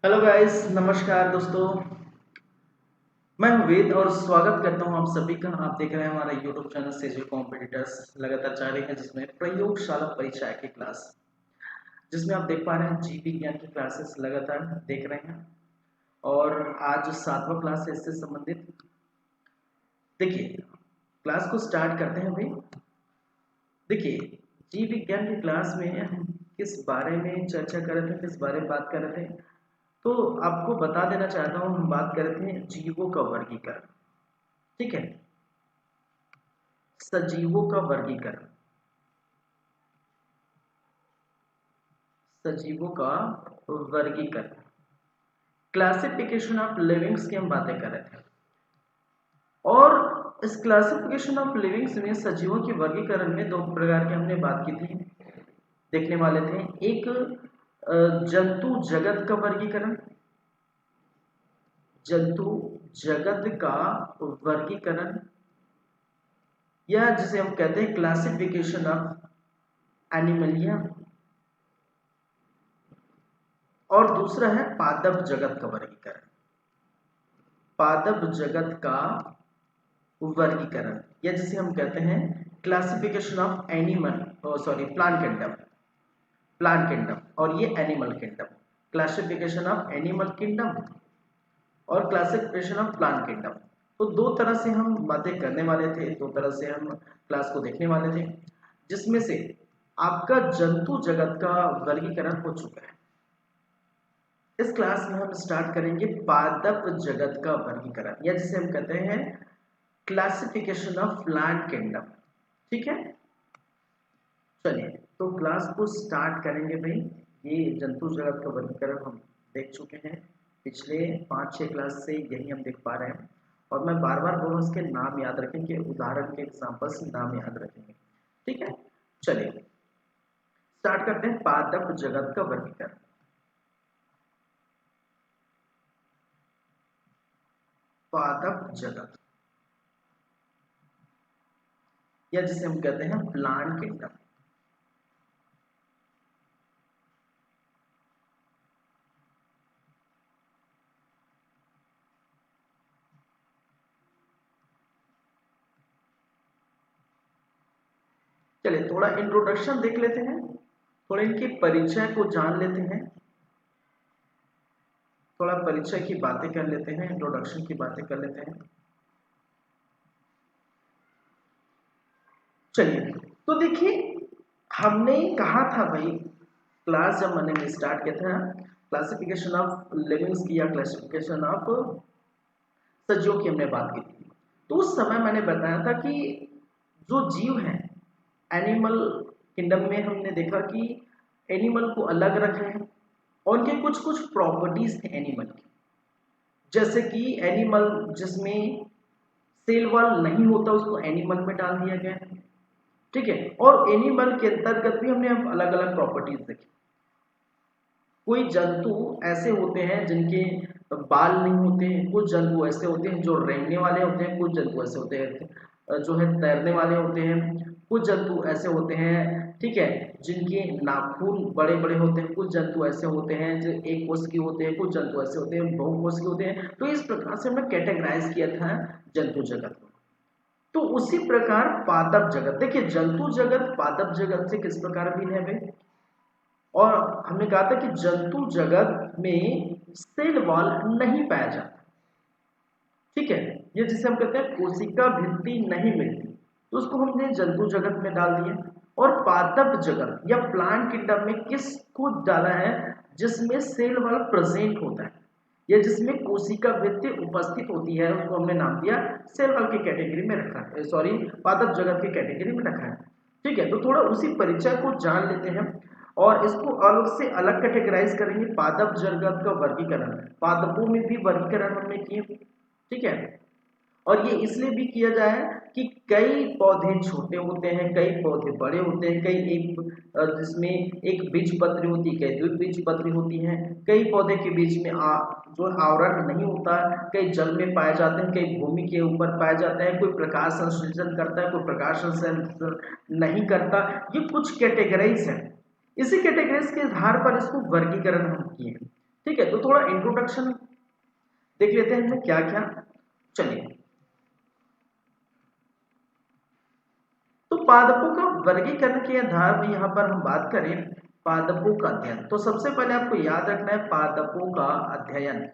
Hello guys, नमस्कार दोस्तों। मैं हूं वेद और स्वागत करता हूं आप सभी का। आप देख रहे हैं हमारा यूट्यूब चैनल सेजल कॉम्पिटिटर्स लगातार जारी है, जिसमें प्रयोगशाला परीक्षा की क्लास, जिसमें आप देख पा रहे हैं जीव विज्ञान की क्लासेस लगातार देख रहे हैं। और आज 7वां क्लास है इससे संबंधित। देखिए, क्लास को स्टार्ट करते हैं भाई। देखिए, जीव विज्ञान की क्लास में हम किस बारे में चर्चा कर रहे थे, किस बारे में बात कर रहे थे, तो आपको बता देना चाहता हूँ। हम बात कर रहे थे जीवों का वर्गीकरण। ठीक है, सजीवों का वर्गीकरण, सजीवों का वर्गीकरण, क्लासिफिकेशन ऑफ लिविंग्स की हम बातें कर रहे थे। और इस क्लासिफिकेशन ऑफ लिविंग्स में सजीवों के वर्गीकरण में दो प्रकार की हमने बात की थी, देखने वाले थे। एक जंतु जगत का वर्गीकरण, जंतु जगत का वर्गीकरण, या जिसे हम कहते हैं क्लासिफिकेशन ऑफ एनिमलिया। और दूसरा है पादप जगत का वर्गीकरण, पादप जगत का वर्गीकरण, या जिसे हम कहते हैं classification of animal, sorry plant kingdom, plant kingdom और ये animal kingdom. Classification of animal kingdom और क्लासिफिकेशन ऑफ प्लांट किंगडम। तो दो तरह से हम बातें करने वाले थे, दो तरह से हम क्लास को देखने वाले थे, जिसमें से आपका जंतु जगत का वर्गीकरण हो चुका है। इस क्लास में हम स्टार्ट करेंगे पादप जगत का वर्गीकरण, या जिसे हम कहते हैं क्लासिफिकेशन ऑफ प्लांट किंगडम। ठीक है, चलिए तो क्लास को स्टार्ट करेंगे भाई। ये जंतु जगत का वर्गीकरण हम देख चुके हैं, पिछले 5-6 क्लास से यही हम देख पा रहे हैं। और मैं बार बार बोलूँ, उसके नाम याद रखेंगे, उदाहरण के एग्जाम्पल से नाम याद रखेंगे। ठीक है, चलिए स्टार्ट करते हैं पादप जगत का वर्गीकरण। पादप जगत, या जिसे हम कहते हैं प्लांट किंगडम। चलिए थोड़ा इंट्रोडक्शन देख लेते हैं, थोड़ा इनके परिचय को जान लेते हैं, थोड़ा परिचय की बातें कर लेते हैं, इंट्रोडक्शन की बातें कर लेते हैं। चलिए तो देखिए, हमने कहा था भाई, क्लास जब मैंने स्टार्ट किया था, क्लासिफिकेशन ऑफ लिविंग्स की या क्लासिफिकेशन ऑफ सजीवों की हमने बात की थी। तो उस समय मैंने बताया था कि जो जीव हैं एनिमल किंगडम में, हमने देखा कि एनिमल को अलग रखा है और उनके कुछ कुछ प्रॉपर्टीज थे एनिमल की। जैसे कि एनिमल जिसमें सेल वॉल नहीं होता, उसको एनिमल में डाल दिया गया है। ठीक है, और एनिमल के अंतर्गत भी हमने अलग अलग प्रॉपर्टीज देखी। कोई जंतु ऐसे होते हैं जिनके बाल नहीं होते हैं, कुछ जंतु ऐसे होते हैं जो रेंगने वाले होते हैं, कुछ जंतु ऐसे होते हैं जो है तैरने वाले होते हैं, कुछ जंतु ऐसे होते हैं, ठीक है, जिनके नाखून बड़े बड़े होते हैं, कुछ जंतु ऐसे होते हैं जो एक कोष के होते हैं, कुछ जंतु ऐसे होते हैं बहु कोष के होते हैं। तो इस प्रकार से हमने कैटेगराइज किया था जंतु जगत को। तो उसी प्रकार पादप जगत, देखिए जंतु जगत पादप जगत से किस प्रकार भिन्न है भाई। और हमने कहा था कि जंतु जगत में सेल वॉल नहीं पाया जाता। ठीक है, ये जिसे हम कहते हैं कोशिका भित्ति नहीं मिलती, तो उसको हमने जंतु जगत में डाल दिया। और पादप जगत या प्लांट किंगडम में किसको डाला है, जिसमें सेल वॉल प्रेजेंट होता है या जिसमें कोशिका भित्ति उपस्थित होती है, उसको हमने नाम दिया सेल वॉल की कैटेगरी में रखा है, सॉरी पादप जगत की कैटेगरी में रखा है। ठीक है, तो थोड़ा उसी परिचय को जान लेते हैं और इसको अलग से अलग कैटेगराइज करेंगे। पादप जगत का वर्गीकरण, पादपों में भी वर्गीकरण हमने किए। ठीक है, और ये इसलिए भी किया जाए कि कई पौधे छोटे होते हैं, कई पौधे बड़े होते हैं, कई एक जिसमें एक बीज पत्री होती है, कई द्विबीज पत्री होती है, कई पौधे के बीच में जो आवरण नहीं होता, कई जल में पाए जाते हैं, कई भूमि के ऊपर पाए जाते हैं, कोई प्रकाश संश्लेषण करता है, कोई प्रकाश संश्लेषण नहीं करता। ये कुछ कैटेगरीज है, इसी कैटेगरीज के आधार पर इसको वर्गीकरण हम किए। ठीक है, तो थोड़ा इंट्रोडक्शन देख लेते हैं क्या क्या। चलिए, तो पादपों का वर्गीकरण के आधार में यहाँ पर हम बात करें पादपों का अध्ययन, तो सबसे पहले आपको याद रखना है पादपों का अध्ययन।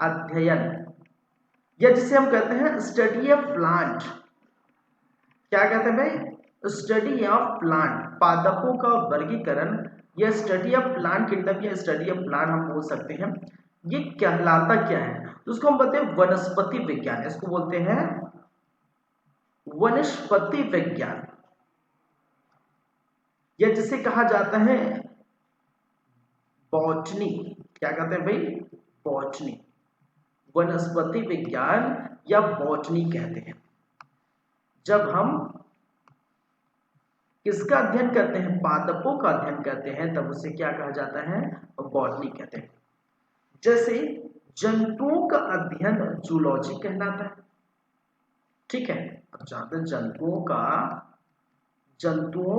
अध्ययन या जिसे हम कहते हैं स्टडी ऑफ प्लांट। क्या कहते हैं भाई? Study of plant. पादपों का वर्गीकरण या स्टडी ऑफ प्लांट किंगडम या स्टडी ऑफ प्लांट हम बोल सकते हैं। ये कहलाता क्या है? तो उसको हम बोलते हैं वनस्पति विज्ञान। इसको बोलते हैं वनस्पति विज्ञान, या जिसे कहा जाता है बॉटनी। क्या कहते हैं भाई? बॉटनी। वनस्पति विज्ञान या बॉटनी कहते हैं। जब हम किसका अध्ययन करते हैं? पादपों का अध्ययन करते हैं, तब उसे क्या कहा जाता है? बॉटनी कहते हैं। जैसे जंतुओं का अध्ययन जूलॉजी कहलाता है। ठीक है, अब जानते हैं जंतुओं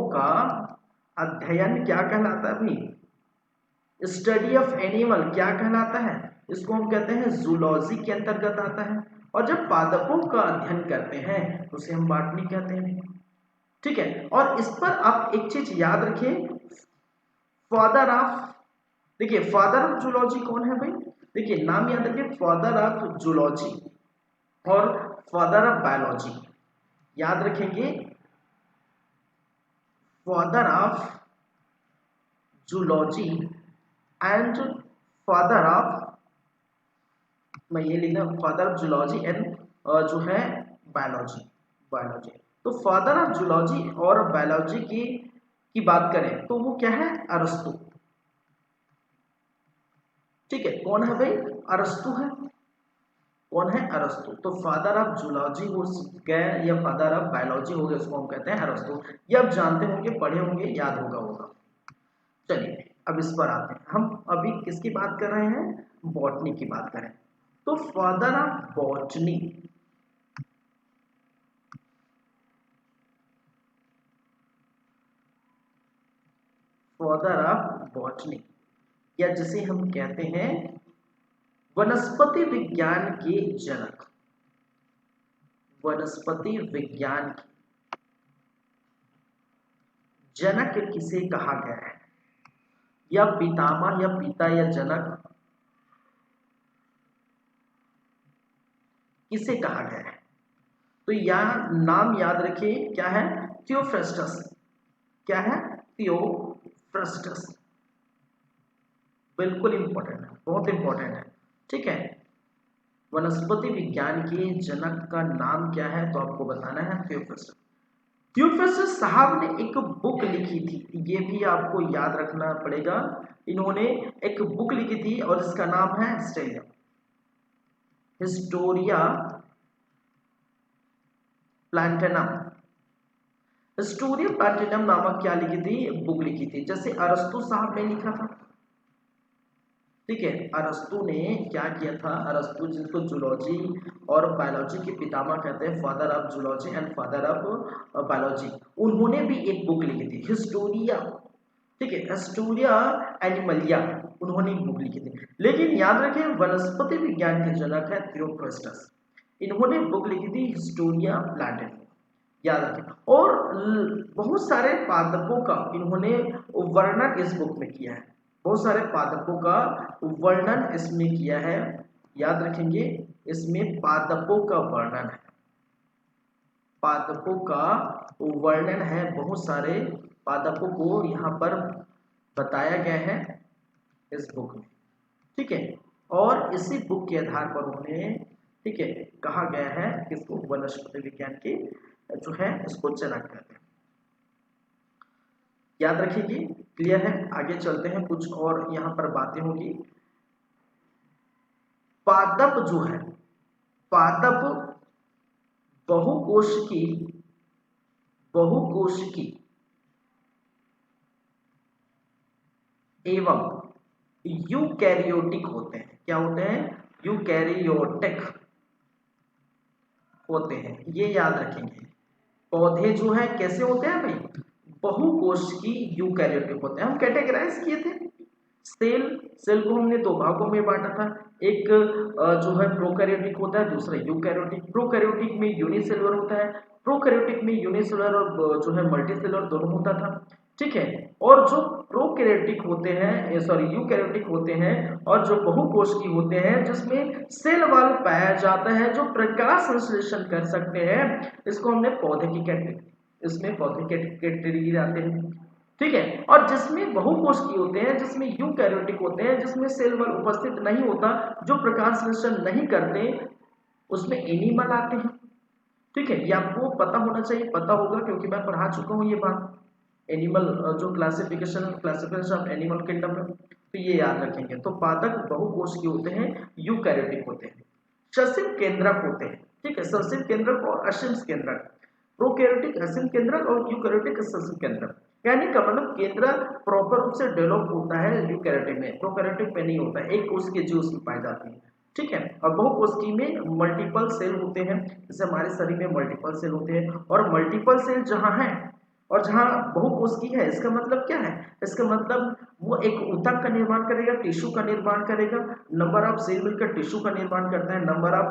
का अध्ययन क्या कहलाता है भाई? स्टडी ऑफ एनिमल क्या कहलाता है? इसको हम कहते हैं जूलॉजी के अंतर्गत आता है। और जब पादपों का अध्ययन करते हैं तो उसे हम बॉटनी कहते हैं। ठीक है, और इस पर आप एक चीज याद रखिए, फादर ऑफ, देखिए फादर ऑफ जूलॉजी कौन है भाई? देखिए नाम याद रखिए, फादर ऑफ जूलॉजी और फादर ऑफ बायोलॉजी। याद रखेंगे, father of zoology and father of, मैं ये लिखना, फादर ऑफ जूलॉजी एंड जो है बायोलॉजी। तो फादर ऑफ जूलॉजी और बायोलॉजी की बात करें तो वो क्या है? अरस्तु। ठीक है, कौन है भाई? अरस्तु है। कौन है? अरस्तु। तो फादर ऑफ जूलॉजी हो गए या फादर ऑफ बायोलॉजी हो गए, उसको हम कहते हैं अरस्तु। ये आप जानते होंगे, पढ़े होंगे, याद होगा। चलिए अब इस पर आते हैं। हम अभी किसकी बात कर रहे हैं? बॉटनी की बात करें तो father of botany, father of botany या जिसे हम कहते हैं वनस्पति विज्ञान के जनक। वनस्पति विज्ञान के जनक किसे कहा गया है? या पितामह या पिता या जनक किसे कहा गया है? तो यह नाम याद रखिए, क्या है? थियोफ्रस्टस। क्या है? थियोफ्रस्टस। बिल्कुल इंपॉर्टेंट है, बहुत इंपॉर्टेंट है। ठीक है, वनस्पति विज्ञान के जनक का नाम क्या है? तो आपको बताना है थियोफ्रस्टस। थियोफ्रस्टस साहब ने एक बुक लिखी थी, ये भी आपको याद रखना पड़ेगा। इन्होंने एक बुक लिखी थी और इसका नाम है हिस्टोरिया प्लांटेनम। हिस्टोरिया प्लांटेनम नामक क्या लिखी थी? बुक लिखी थी। जैसे अरस्तु साहब ने लिखा था। ठीक है, अरस्तु ने क्या किया था? अरस्तु जिसको जूलॉजी और बायोलॉजी के पितामह कहते हैं, father of zoology and father of biology, उन्होंने भी एक बुक लिखी थी हिस्टोरिया। ठीक है, हिस्टोरिया एनिमलिया, उन्होंने एक बुक लिखी थी। लेकिन याद रखें, वनस्पति विज्ञान के जनक है थियोफ्रस्टस। इन्होंने बुक लिखी थी हिस्टोरिया प्लांटेनम, याद रखें। और बहुत सारे पादपों का इन्होंने वर्णन इस बुक में किया है। बहुत सारे पादपों का वर्णन इसमें किया है, याद रखेंगे। इसमें पादपों का वर्णन है, पादपों का वर्णन है। बहुत सारे पादपों को यहाँ पर बताया गया है इस बुक में। ठीक है, और इसी बुक के आधार पर उन्हें, ठीक है, कहा गया है किसको? वनस्पति विज्ञान के जो है इसको जनक कहते हैं। याद रखिए, क्लियर है? आगे चलते हैं, कुछ और यहाँ पर बातें होगी। पादप जो है, पादप बहुकोशिकी एवं यूकैरियोटिक होते हैं। क्या होते हैं? यूकैरियोटिक होते हैं, ये याद रखेंगे। पौधे जो है कैसे होते हैं भाई? बहुकोशिकी यूकैरियोटिक होते हैं। हम कैटेगराइज किए थे सेल सेल को हमने दो भागों में बांटा था। एक जो है प्रोकैरियोटिक होता है, दूसरा यूकैरियोटिक। प्रोकैरियोटिक में यूनिसेलुलर होता है, प्रोकैरियोटिक में यूनिसेलुलर और जो है मल्टीसेलुलर दोनों होता था, ठीक है। और जो प्रोकैरियोटिक होते हैं, सॉरी यूकैरियोटिक होते हैं और जो बहुकोशिकीय होते हैं जिसमें सेल वॉल पाया जाता है, जो प्रकाश संश्लेषण कर सकते हैं, इसको हमने पौधे की कैटेगरी, इसमें पौधे के कैटेगरी आते हैं, ठीक है। और जिसमें बहुकोशिकीय होते हैं, जिसमें यूकैरियोटिक होते हैं, जिसमें सेल वॉल उपस्थित नहीं होता, जो प्रकाश संश्लेषण नहीं करते, उसमें एनिमल आते हैं, ठीक है। ये आपको पता होना चाहिए, पता होगा क्योंकि मैं पढ़ा चुका हूँ ये बात। एनिमल जो क्लासिफिकेशन ऑफ एनिमल किंगडम में, तो ये याद रखेंगे। तो पादप बहुकोशिकीय होते हैं, यूकैरियोटिक होते हैं, ससिम केंद्रक होते हैं, ठीक है। ससिम केंद्रक और असीम केंद्रक, प्रोकैरियोटिक असीम केंद्रक और यूकैरियोटिक ससिम केंद्रक। यानी का मतलब केंद्रक प्रॉपर रूप से डेवलप होता है यूकैरियोटिक में, प्रोकैरियोटिक में नहीं होता है, एक कोशिकीय जीव उसमें पाई जाती है, ठीक है। और बहुकोशिकीय में मल्टीपल सेल होते हैं, जैसे हमारे शरीर में मल्टीपल सेल होते हैं, और मल्टीपल सेल जहां है और जहां बहुकोशिकीय है, इसका मतलब क्या है, इसका मतलब वो एक ऊतक का निर्माण करेगा, टिश्यू का निर्माण करेगा, नंबर ऑफ सेल मिलकर टिश्यू का निर्माण करता है, नंबर ऑफ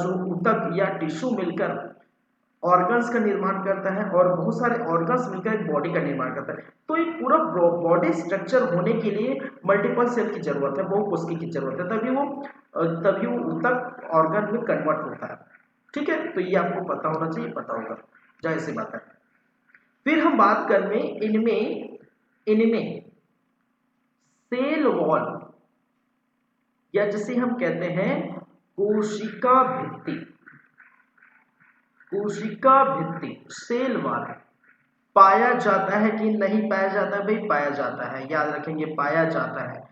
जो ऊतक या टिश्यू मिलकर ऑर्गन्स का निर्माण करता है, और बहुत सारे ऑर्गन्स मिलकर एक बॉडी का निर्माण करता है। तो एक पूरा बॉडी स्ट्रक्चर होने के लिए मल्टीपल सेल की जरूरत है, बहुकोशिकीय की जरूरत है, तभी वो ऊतक ऑर्गन में कन्वर्ट होता है, ठीक है। तो ये आपको पता होना चाहिए, पता होगा, जाहिर सी बात है। फिर हम बात कर में इनमें सेल वॉल, या जिसे हम कहते हैं कोशिका भित्ति, कोशिका भित्ति, सेल वॉल पाया जाता है कि नहीं पाया जाता है? भाई पाया जाता है, याद रखेंगे, पाया जाता है,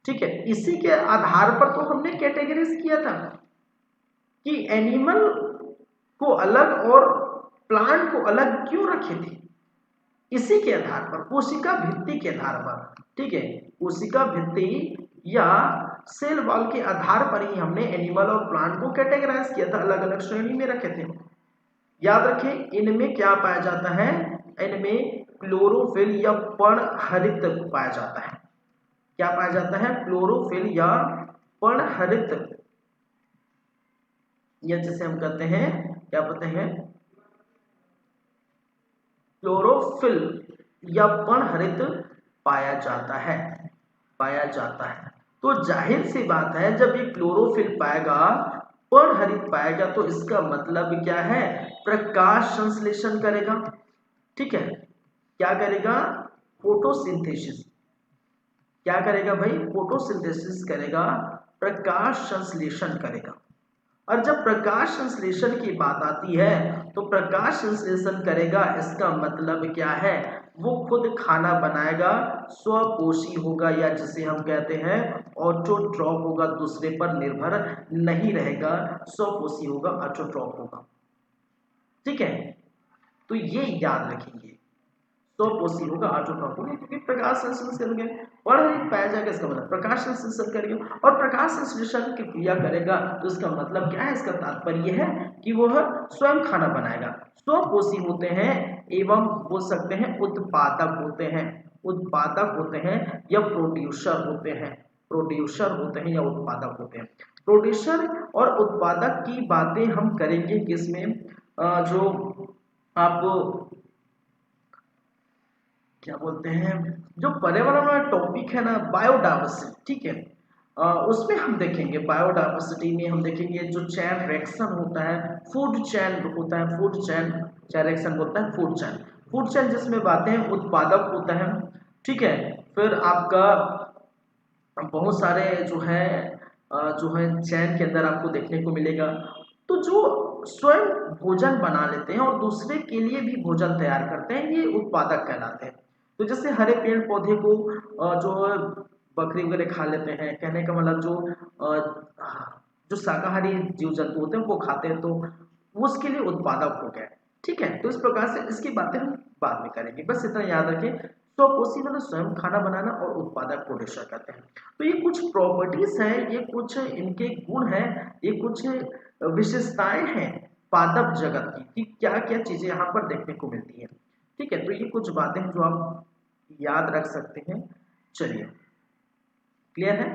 ठीक है। इसी के आधार पर तो हमने कैटेगरीज किया था कि एनिमल को अलग और प्लांट को अलग क्यों रखे थे, इसी के आधार पर, कोशिका भित्ति के आधार पर, ठीक है। कोशिका भित्ति या सेल वॉल के आधार पर ही हमने एनिमल और प्लांट को कैटेगराइज किया था, अलग अलग श्रेणी में रखे थे। याद रखें, इनमें क्या पाया जाता है, इनमें क्लोरोफिल या पर्णहरित पाया जाता है। क्या पाया जाता है? क्लोरोफिल या पर्णहरित, या जिसे हम कहते हैं, क्या कहते हैं, क्लोरोफिल या पर्णहरित पाया जाता है, पाया जाता है। तो जाहिर सी बात है, जब ये क्लोरोफिल पाएगा, पर्णहरित पाएगा, तो इसका मतलब क्या है, प्रकाश संश्लेषण करेगा, ठीक है। क्या करेगा? फोटोसिंथेसिस। क्या करेगा भाई? फोटोसिंथेसिस करेगा, प्रकाश संश्लेषण करेगा। और जब प्रकाश संश्लेषण की बात आती है, तो प्रकाश संश्लेषण करेगा, इसका मतलब क्या है, वो खुद खाना बनाएगा, स्वपोषी होगा, या जिसे हम कहते हैं ऑटोट्रॉफ होगा, दूसरे पर निर्भर नहीं रहेगा, स्वपोषी होगा, ऑटोट्रॉफ होगा, ठीक है। तो ये याद रखेंगे, स्वपोषी होगा, ऑटोट्रॉफ होगा, क्योंकि प्रकाश संश्लेषण करेंगे, पर्णहरित पाया जाएगा, इसका मतलब प्रकाश संश्लेषण करेगा, और प्रकाश संश्लेषण की क्रिया करेगा, तो इसका मतलब क्या है, इसका तात्पर्य है कि वह स्वयं खाना बनाएगा, स्वपोषी होते हैं, एवं बोल सकते हैं उत्पादक होते हैं, उत्पादक होते हैं या प्रोड्यूसर होते हैं, प्रोड्यूसर होते हैं या उत्पादक होते हैं। प्रोड्यूसर और उत्पादक की बातें हम करेंगे किसमें, जो आप क्या बोलते हैं, जो पर्यावरण वाला टॉपिक है ना, बायोडाइवर्सिटी, ठीक है, उसमें हम देखेंगे, बायोडाइवर्सिटी में हम देखेंगे जो चैन रिएक्शन होता है, फूड चैन होता है, फूड चैन, चैन रिएक्शन होता है, फूड चैन, फूड चैन जिसमें बातें उत्पादक होता है, ठीक है। फिर आपका बहुत सारे जो है चैन के अंदर आपको देखने को मिलेगा, तो जो स्वयं भोजन बना लेते हैं और दूसरे के लिए भी भोजन तैयार करते हैं, ये उत्पादक कहलाते हैं। तो जैसे हरे पेड़ पौधे को जो बकरी वगैरह खा लेते हैं, कहने का मतलब जो शाकाहारी जीव जंतु होते हैं वो खाते हैं, तो वो उसके लिए उत्पादक हो गए, ठीक है। तो इस प्रकार से इसकी बातें हम बाद में करेंगे, बस इतना याद रखें, स्वपोषी मतलब स्वयं खाना बनाना, और उत्पादक प्रोड्यूसर कहते हैं। तो ये कुछ प्रॉपर्टीज हैं, ये कुछ इनके गुण हैं, ये कुछ विशेषताएं हैं पादप जगत की, कि क्या क्या चीजें यहाँ पर देखने को मिलती है, ठीक है। तो ये कुछ बातें हैं जो आप याद रख सकते हैं। चलिए क्लियर है।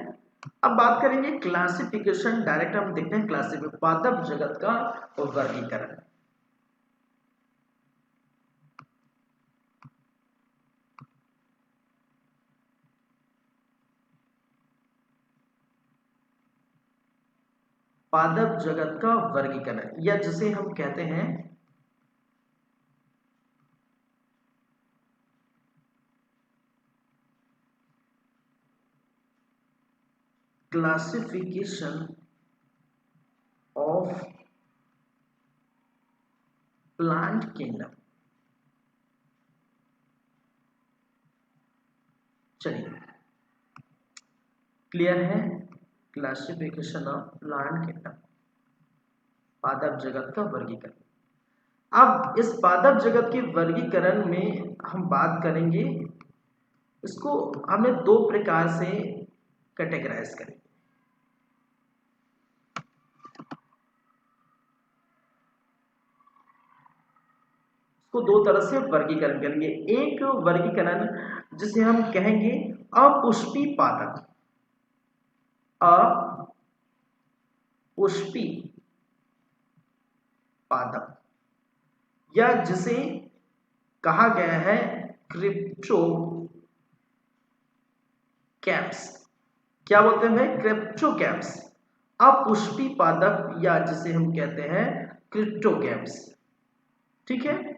अब बात करेंगे क्लासिफिकेशन, डायरेक्ट हम देखते हैं क्लासिफिकेशन, पादप जगत का वर्गीकरण। पादप जगत का वर्गीकरण, या जिसे हम कहते हैं क्लासिफिकेशन ऑफ प्लांट किंगडम। चलिए, क्लियर है, क्लासिफिकेशन ऑफ प्लांट किंगडम, पादप जगत का वर्गीकरण। अब इस पादप जगत के वर्गीकरण में हम बात करेंगे, इसको हमने दो प्रकार से कैटेगराइज करेंगे। इसको दो तरह से वर्गीकरण करेंगे। एक वर्गीकरण जिसे हम कहेंगे अपुष्पी पादप, अपुष्पी पादप, या जिसे कहा गया है क्रिप्टोगैम्स। क्या बोलते हैं भाई? क्रिप्टोगैम्स, अपुष्पी पादप, या जिसे हम कहते हैं क्रिप्टोगैम्स। ठीक है।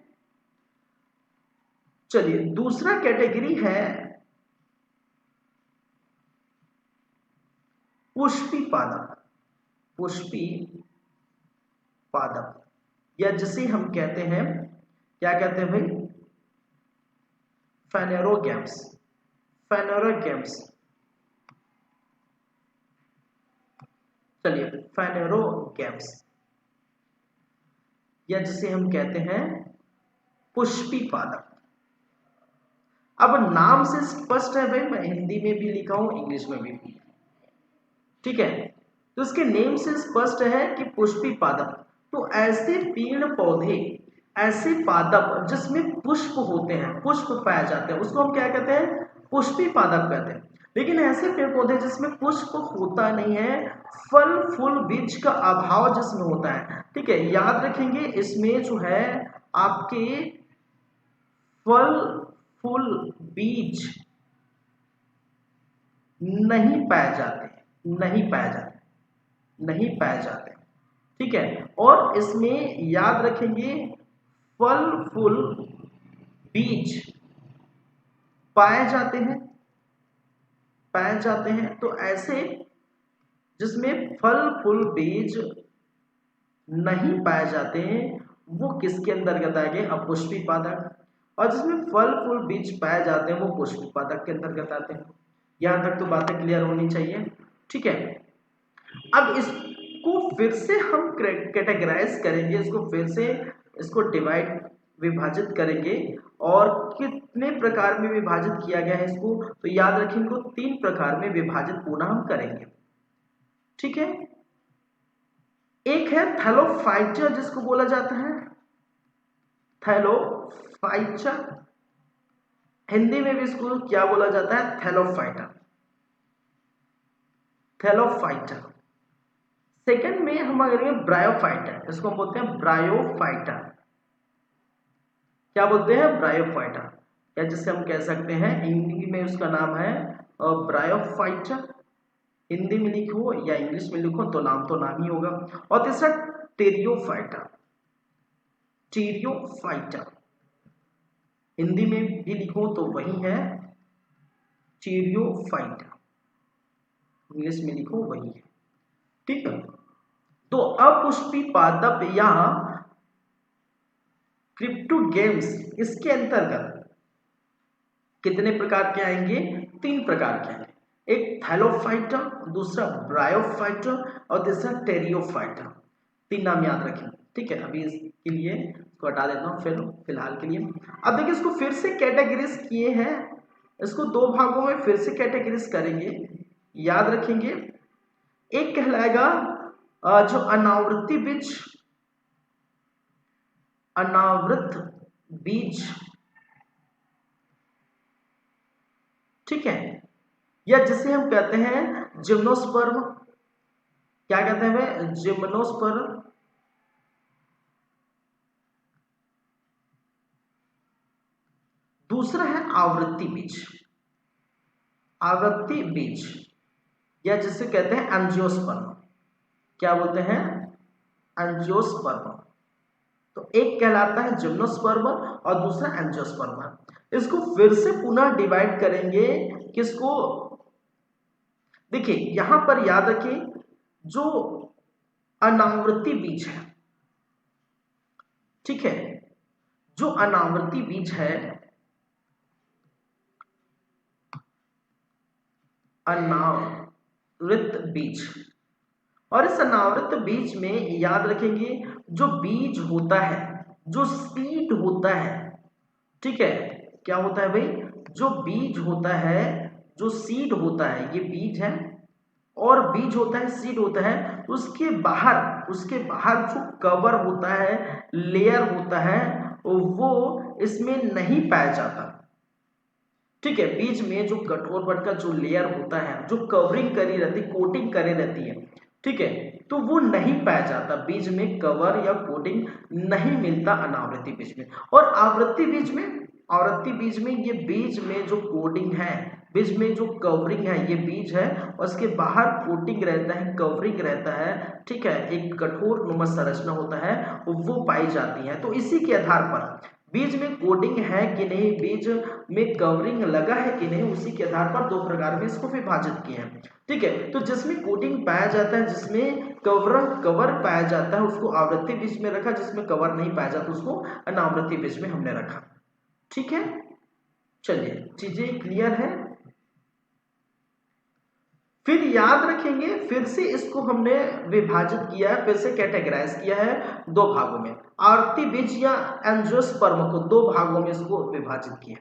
चलिए, दूसरा कैटेगरी है पुष्पी पादप, पुष्पी पादप, या जिसे हम कहते हैं, क्या कहते हैं भाई? Phanerogams, phanerogams. चलिए, फेनेरोगैम्स, या जिसे हम कहते हैं पुष्पी पादप। अब नाम से स्पष्ट है भाई, मैं हिंदी में भी लिखा हूं, इंग्लिश में भी। ठीक है, तो इसके नेम से स्पष्ट है कि पुष्पी पादप। तो ऐसे पेड़ पौधे, ऐसे पादप जिसमें पुष्प होते हैं, पुष्प पाए जाते हैं, उसको हम क्या कहते हैं? पुष्पी पादप कहते हैं। लेकिन ऐसे पेड़ पौधे जिसमें पुष्प होता नहीं है, फल फूल बीज का अभाव जिसमें होता है, ठीक है, याद रखेंगे, इसमें जो है आपके फल फूल बीज नहीं पाए जाते, नहीं पाए जाते, नहीं पाए जाते। ठीक है, और इसमें याद रखेंगे फल फूल बीज पाए जाते हैं, पाए जाते हैं। तो ऐसे जिसमें फल फूल बीज नहीं पाए जाते हैं, वो किसके अंतर्गत आएंगे? अपुष्पी पादप। और जिसमें फल फूल बीज पाए जाते हैं, वो पुष्पी पादप के अंतर्गत आते हैं। यहां तक तो बातें क्लियर होनी चाहिए। ठीक है, अब इसको फिर से हम कैटेगराइज करेंगे, इसको फिर से इसको डिवाइड, विभाजित करेंगे। और कितने प्रकार में विभाजित किया गया है इसको, तो याद रखें, इनको 3 प्रकार में विभाजित पुनः हम करेंगे। ठीक है, एक है थैलोफाइटा, जिसको बोला जाता है थैलोफाइटा, हिंदी में भी इसको क्या बोला जाता है? Thallophyta, Thallophyta. सेकंड में हम अगर ब्रायोफाइटा, इसको हम बोलते हैं ब्रायोफाइटा। क्या बोलते हैं? ब्रायोफाइटा, या जिसे हम कह सकते हैं हिंदी में उसका नाम है ब्रायोफाइटा। हिंदी में लिखो या इंग्लिश में लिखो तो नाम ही होगा। और तीसरा टेरियोफाइटा, टेरियोफाइटा, हिंदी में भी लिखो तो वही है टेरियोफाइटा, इंग्लिश में लिखो वही है। ठीक है, तो अपुष्पी पादप या क्रिप्टोगैम्स, इसके अंतर्गत कितने प्रकार के आएंगे? 3 प्रकार के आएंगे। एक थैलोफाइटा, दूसरा ब्रायोफाइटा, और तीसरा टेरियोफाइटा। 3 नाम याद रखें। ठीक है, अभी इसके लिए इसको हटा देता हूँ फिलहाल के लिए। अब देखिए, इसको फिर से कैटेगरीज किए हैं, इसको 2 भागों में फिर से कैटेगरीज करेंगे। याद रखेंगे, एक कहलाएगा जो अनावृत्ति बीज, अनावृत बीज। ठीक है, या जिसे हम कहते हैं जिम्नोस्पर्म। क्या कहते हैं वे? जिम्नोस्पर्म। दूसरा है आवृत्ति बीज। आवृत्ति बीज या जिसे कहते हैं एंजियोस्पर्म। क्या बोलते हैं? एंजियोस्पर्म। तो एक कहलाता है जिम्नोस्पर्म और दूसरा एंजियोस्पर्म। इसको फिर से पुनः डिवाइड करेंगे किसको? देखिए यहां पर याद रखिए, जो अनावृत्ति बीज है, ठीक है, जो अनावृत्ति बीज है, अनावृत बीज, और इस अनावृत बीज में याद रखेंगे जो बीज होता है, जो सीड होता है, ठीक है, क्या होता है भाई? जो बीज होता है, जो सीड होता है, ये बीज है और बीज होता है, सीड होता है, उसके बाहर जो कवर होता है, लेयर होता है, वो इसमें नहीं पाया जाता। ठीक है, बीज में जो कठोर वर्ग का जो लेयर होता है, जो कवरिंग करी रहती, कोटिंग करी रहती है, ठीक है, तो वो नहीं पाया जाता। बीज में कवर या कोटिंग नहीं मिलता अनावृत्ति बीज में। और आवृत्ति बीज में ये बीज में जो कोटिंग है, बीज में जो कवरिंग है, ये बीज है और उसके बाहर कोटिंग रहता है, कवरिंग रहता है, ठीक है, एक कठोर नुमा संरचना होता है, वो पाई जाती है। तो इसी के आधार पर बीज में कोटिंग है कि नहीं, बीज में कवरिंग लगा है कि नहीं, उसी के आधार पर दो प्रकार में इसको विभाजित किया है। ठीक है, तो जिसमें कोटिंग पाया जाता है, जिसमें कवर पाया जाता है, उसको आवृत्ति बीज में रखा, जिसमें कवर नहीं पाया जाता उसको अनावृत्ति बीज में हमने रखा। ठीक है, चलिए चीजें क्लियर है। फिर याद रखेंगे, फिर से इसको हमने विभाजित किया है, फिर से कैटेगराइज किया है दो भागों में। आवृत्ति बीज या एंजियोस्पर्म को दो भागों में इसको विभाजित किया।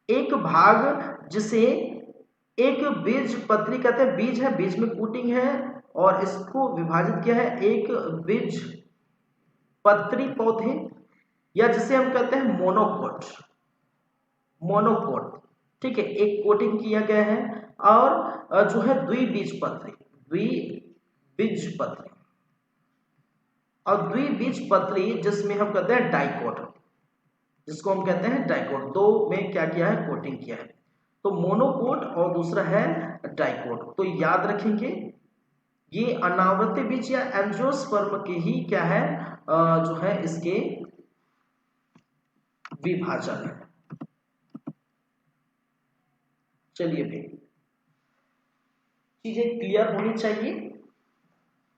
एक भाग जिसे एक बीज पत्री कहते हैं, बीज है, बीज में कोटिंग है, और इसको विभाजित किया है एक बीज पत्री पौधे, या जिसे हम कहते हैं मोनोकोट। ठीक है, एक कोटिंग किया गया है, और जो है द्विबीजपत्री, और द्विबीजपत्री जिसमें हम कहते हैं डाइकोट, जिसको हम कहते हैं डाइकोट। दो में क्या किया है? कोटिंग किया है। तो मोनोकोट और दूसरा है डाइकोट। तो याद रखेंगे ये अनावृत्ति बीज या एंजियोस्पर्म के ही क्या है, जो है इसके विभाजन है। चलिए भाई, चीजें क्लियर होनी चाहिए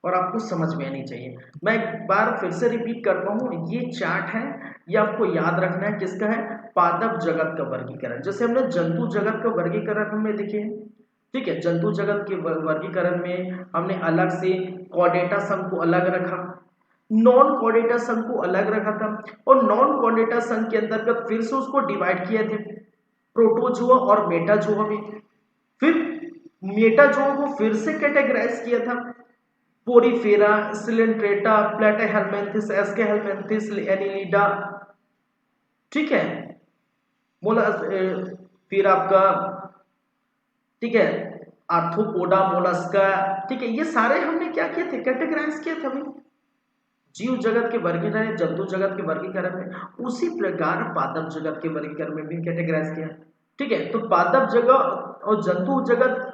और आपको समझ में आनी चाहिए। मैं एक बार फिर से रिपीट करता हूं, ये चार्ट है, ये आपको याद रखना है, किसका है? पादप जगत का वर्गीकरण। जैसे हमने जंतु जगत का वर्गीकरण हमने देखे, ठीक है, जंतु जगत के वर्गीकरण में हमने अलग से कॉर्डेटा संघ को अलग रखा, नॉन कॉर्डेटा संघ को अलग रखा था, और नॉन कॉर्डेटा संघ के अंतर्गत फिर से उसको डिवाइड किए थे प्रोटोजोआ और मेटाजोआ में। फिर मेटाजोआ को फिर से कैटेगराइज किया था, पोरीफेरा, सिलेंट्रेटा, प्लेटाहेलमिन्थिस, एस्केहेलमिन्थिस, एनिलिडा, ठीक है, फिर आपका, ठीक है, आर्थ्रोपोडा, मोलस्का, ठीक है, ये सारे हमने क्या किए थे? कैटेगराइज किए थे भाई, जीव जगत के वर्गीकरण, जंतु जगत के वर्गीकरण में। उसी प्रकार पादप जगत के वर्गीकरण में भी कैटेगराइज किया, ठीक है। तो पादप जगत और जंतु जगत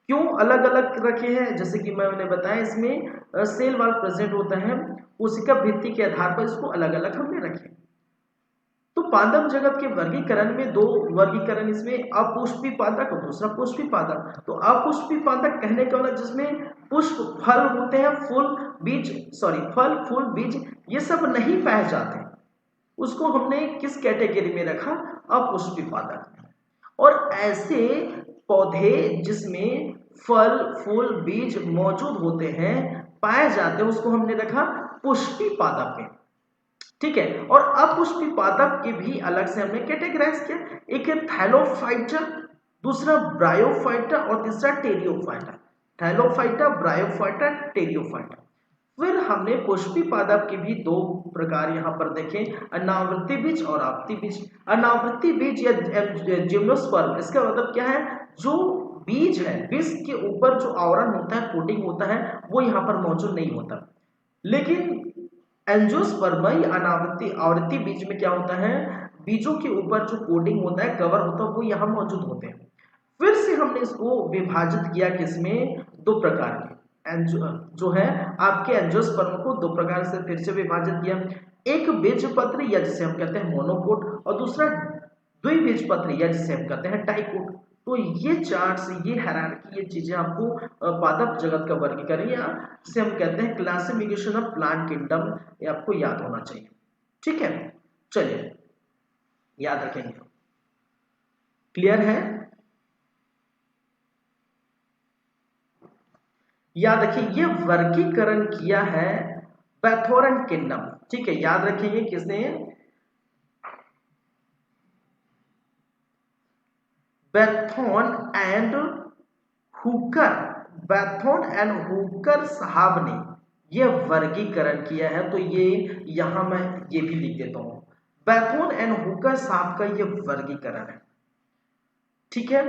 क्यों अलग अलग रखे हैं? जैसे कि मैंने बताया, इसमें सेल वॉल प्रेजेंट होता है, कोशिका भित्ति के आधार पर इसको अलग अलग हमने रखे। तो पादप जगत के वर्गीकरण में दो वर्गीकरण, इसमें अपुष्पी पादप और दूसरा पुष्पी पादप। तो अपुष्पी पादप कहने का मतलब जिसमें पुष्प, फल होते हैं, फल, फूल, बीज ये सब नहीं पाए जाते, उसको हमने किस कैटेगरी में रखा? अपुष्पी पादप। और ऐसे पौधे जिसमें फल, फूल, बीज मौजूद होते हैं, पाए जाते हैं, उसको हमने रखा पुष्पी पादप में, ठीक है। और अपुष्पी पादप के भी अलग से हमने कैटेगराइज किया, एक है थैलोफाइटा, दूसरा ब्रायोफाइटा और तीसरा टेरियोफाइटा। Thallophyta, bryophyta, टेरियोफाइटा। फिर हमने पुष्पी पादप के भी दो प्रकार यहाँ पर देखे, अनावृत्ति बीज और आवृत्ति बीज। अनावृत्ति बीज या जिम्नोस्पर्म, इसका मतलब क्या है? जो बीज है, बीज के ऊपर जो आवरण होता है, कोटिंग होता है, वो यहाँ पर मौजूद नहीं होता। लेकिन एंजियोस्पर्म या अनावृत्ति आवृत्ति बीज में क्या होता है, बीजों के ऊपर जो कोटिंग होता है, कवर होता है, वो यहाँ मौजूद होते हैं। फिर से हमने इसको विभाजित किया किसमें, दो प्रकार के जो है आपके एंजियोस्पर्म को दो प्रकार से फिर से विभाजित किया। एक बीजपत्र या जिसे हम कहते हैं मोनोकोट, और दूसरा द्विबीजपत्र या जिसे हम कहते हैं टाइकोट। तो ये चार्ट्स, ये हायरार्की, ये चीजें आपको पादप जगत का वर्गीकरण या जिसे हम कहते हैं क्लासिफिकेशन ऑफ प्लांट किंगडम, ये आपको याद होना चाहिए। ठीक है, चलिए याद रखेंगे। क्लियर है? याद रखिए ये वर्गीकरण किया है बैथोरन किंगडम। ठीक है, याद रखेंगे किसने, बैथोन एंड हुकर, बैथोन एंड हुकर साहब ने यह वर्गीकरण किया है। तो ये यहां मैं ये भी लिख देता हूं, बैथोन एंड हुकर साहब का यह वर्गीकरण है। ठीक है,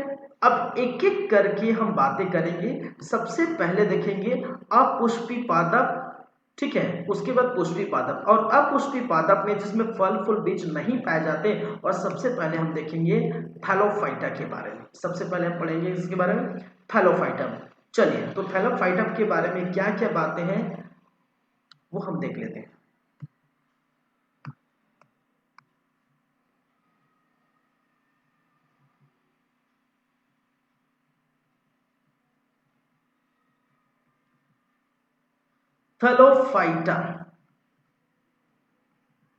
अब एक एक करके हम बातें करेंगे। सबसे पहले देखेंगे अपुष्पी पादप, ठीक है, उसके बाद पुष्पी पादप, और अपुष्पी पादप में जिसमें फल फूल बीज नहीं पाए जाते। और सबसे पहले हम देखेंगे थैलोफाइटा के बारे में। सबसे पहले हम पढ़ेंगे इसके बारे में, थैलोफाइटा। चलिए, तो थैलोफाइटा के बारे में क्या क्या बातें हैं वो हम देख लेते हैं। थैलोफाइटा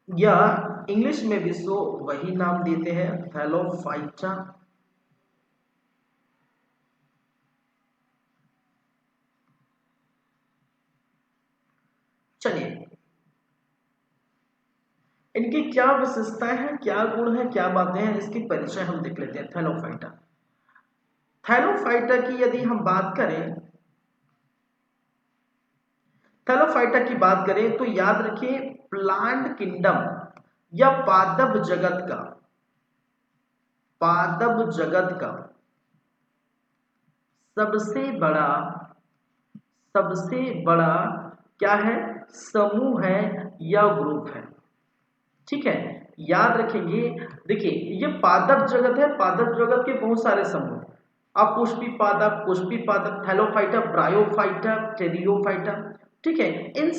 या इंग्लिश में भी सो वही नाम देते हैं, थैलोफाइटा। चलिए, इनकी क्या विशेषताएं हैं, क्या गुण है, क्या बातें हैं, इसकी परिचय हम देख लेते हैं। थैलोफाइटा, थैलोफाइटा की यदि हम बात करें, थैलोफाइटा की बात करें तो याद रखिए प्लांट किंगडम या पादप जगत का, पादप जगत का सबसे बड़ा क्या है, समूह है या ग्रुप है। ठीक है, याद रखेंगे। देखिए ये पादप जगत है, पादप जगत के बहुत सारे समूह, अपुष्पी पादप, पुष्पी पादप, थैलोफाइटा, ब्रायोफाइटा, टेरियोफाइटा। ठीक है, इन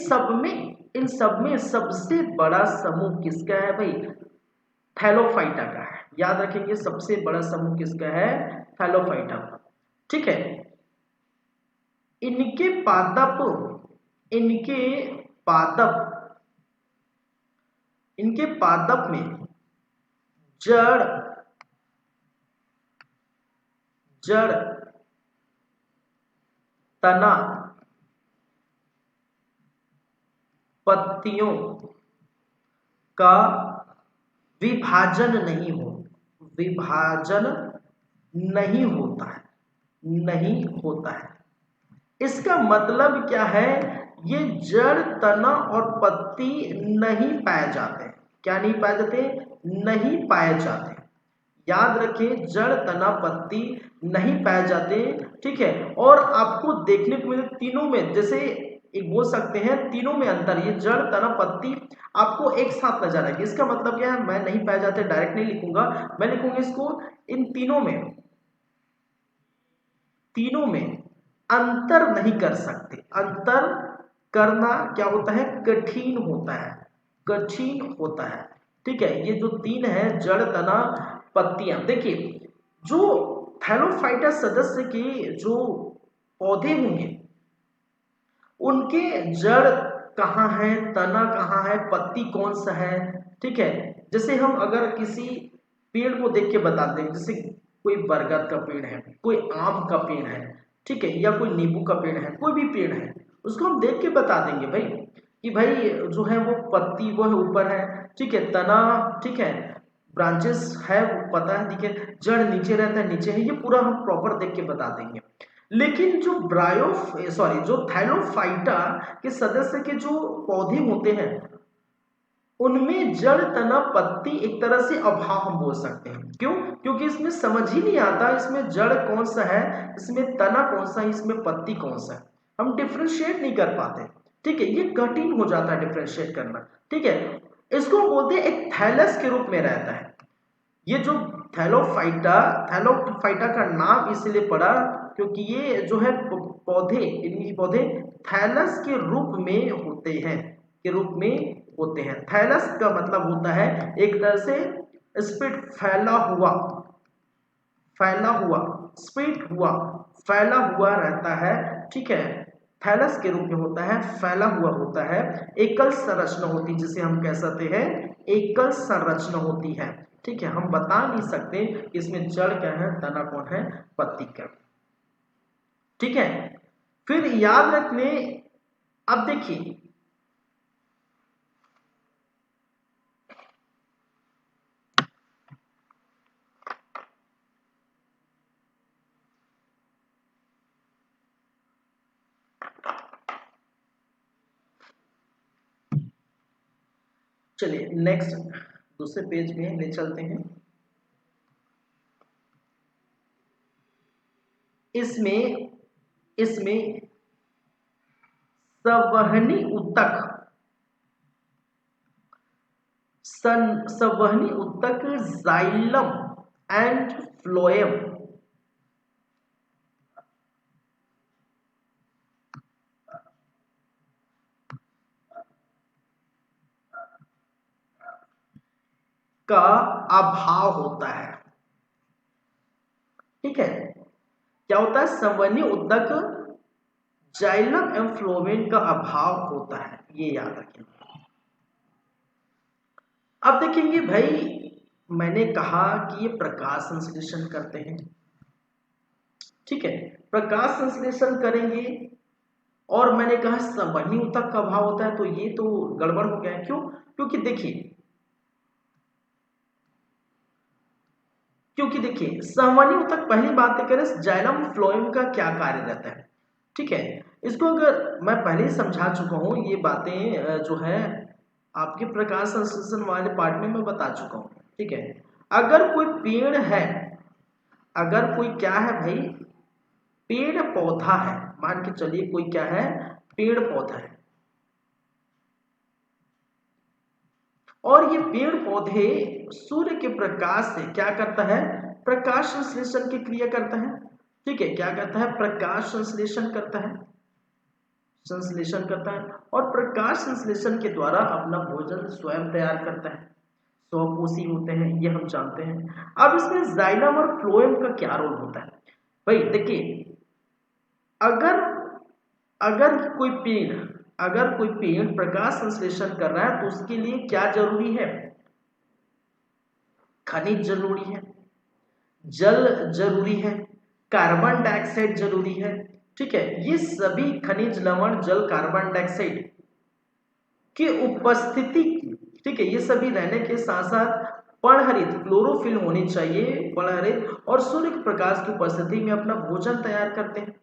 सब में सबसे बड़ा समूह किसका है भाई, थैलोफाइटा का है। याद रखेंगे सबसे बड़ा समूह किसका है, थैलोफाइटा। ठीक है, इनके पादप इनके पादप इनके पादप में जड़ जड़ तना, पत्तियों का विभाजन नहीं होता है, नहीं होता है। इसका मतलब क्या है, ये जड़ तना और पत्ती नहीं पाए जाते। क्या नहीं पाए जाते, नहीं पाए जाते। याद रखें जड़ तना पत्ती नहीं पाए जाते। ठीक है, और आपको देखने को मिले तीनों में, जैसे एक बोल सकते हैं तीनों में अंतर, ये जड़ तना पत्ती आपको एक साथ नजर आएगी। इसका मतलब क्या है, मैं नहीं पाए जाते डायरेक्ट नहीं लिखूंगा, मैं लिखूंगा इसको इन तीनों में अंतर नहीं कर सकते। अंतर करना क्या होता है, कठिन होता है, कठिन होता है। ठीक है, ये जो तीन है जड़ तना पत्तियां, देखिए जो थैलोफाइटा सदस्य के जो पौधे होंगे उनके जड़ कहाँ है, तना कहाँ है, पत्ती कौन सा है। ठीक है, जैसे हम अगर किसी पेड़ को देख के बता दें, जैसे कोई बरगद का पेड़ है, कोई आम का पेड़ है, ठीक है, या कोई नींबू का पेड़ है, कोई भी पेड़ है, उसको हम देख के बता देंगे भाई कि भाई जो है वो पत्ती वो है ऊपर है, ठीक है, तना, ठीक है, ब्रांचेस है वो पता है, ठीक है, जड़ नीचे रहता है, नीचे है, ये पूरा हम प्रॉपर देख के बता देंगे। लेकिन जो थैलोफाइटा के सदस्य के जो पौधे होते हैं उनमें जड़, तना, पत्ती एक तरह से अभाव हम बोल सकते हैं। क्यों? क्योंकि इसमें समझ ही नहीं आता इसमें जड़ कौन सा है, इसमें तना कौन सा है, इसमें पत्ती कौन सा है, हम डिफ्रेंशिएट नहीं कर पाते। ठीक है, ये कठिन हो जाता है डिफ्रेंशिएट करना। ठीक है, इसको बोलते हैं एक थैलस के रूप में रहता है। ये जो थैलोफाइटा का नाम इसलिए पड़ा क्योंकि ये जो है पौधे, इनके पौधे थैलस के रूप में होते हैं, के रूप में होते हैं। थैलस का मतलब होता है एक तरह से स्प्रेड, फैला हुआ, स्प्रेड हुआ, फैला हुआ रहता है। ठीक है, थैलस के रूप में होता है, फैला हुआ होता है, एकल संरचना होती है, जिसे हम कह सकते हैं एकल संरचना होती है। ठीक है, हम बता नहीं सकते इसमें जड़ क्या है, तना कौन है, पत्ती क्या। ठीक है, फिर याद रखने, अब देखिए चलिए नेक्स्ट दूसरे पेज में ले चलते हैं। इसमें इसमें संवहनी ऊतक, संवहनी ऊतक, जाइलम एंड फ्लोएम का अभाव होता है। ठीक है, क्या होता है, संवहनी ऊतक, जाइलम एवं फ्लोएम का अभाव होता है, ये याद रखेंगे। अब देखेंगे भाई, मैंने कहा कि ये प्रकाश संश्लेषण करते हैं। ठीक है, प्रकाश संश्लेषण करेंगे, और मैंने कहा संवहनी ऊतक का अभाव होता है, तो ये तो गड़बड़ हो गया है। क्यों? क्योंकि देखिए संवहनी ऊतक, पहली बात करें जाइलम फ्लोएम का क्या कार्य रहता है। ठीक है, इसको अगर मैं पहले ही समझा चुका हूं, ये बातें जो है आपके प्रकाश संश्लेषण वाले पार्ट में मैं बता चुका हूं। ठीक है, अगर कोई पेड़ है, अगर कोई क्या है भाई, पेड़ पौधा है, मान के चलिए कोई क्या है, पेड़ पौधा है, और ये पेड़ पौधे सूर्य के प्रकाश से क्या करता है, प्रकाश संश्लेषण की क्रिया करता है। ठीक है, क्या करता है, प्रकाश संश्लेषण करता है, संश्लेषण करता है, और प्रकाश संश्लेषण के द्वारा अपना भोजन स्वयं तैयार करता है। स्वपोषी होते हैं, ये हम जानते हैं। अब इसमें जाइलम और फ्लोएम का क्या रोल होता है भाई, देखिए अगर अगर कोई पेड़ अगर कोई पेड़ प्रकाश संश्लेषण कर रहा है तो उसके लिए क्या जरूरी है, खनिज जरूरी है, जल जरूरी है, कार्बन डाइऑक्साइड जरूरी है। ठीक है, ये सभी खनिज, लवण, जल, कार्बन डाइऑक्साइड की उपस्थिति, ठीक है, ये सभी रहने के साथ साथ पर्णहरित, क्लोरोफिल होनी चाहिए, पर्णहरित, और सूर्य के प्रकाश की उपस्थिति में अपना भोजन तैयार करते हैं।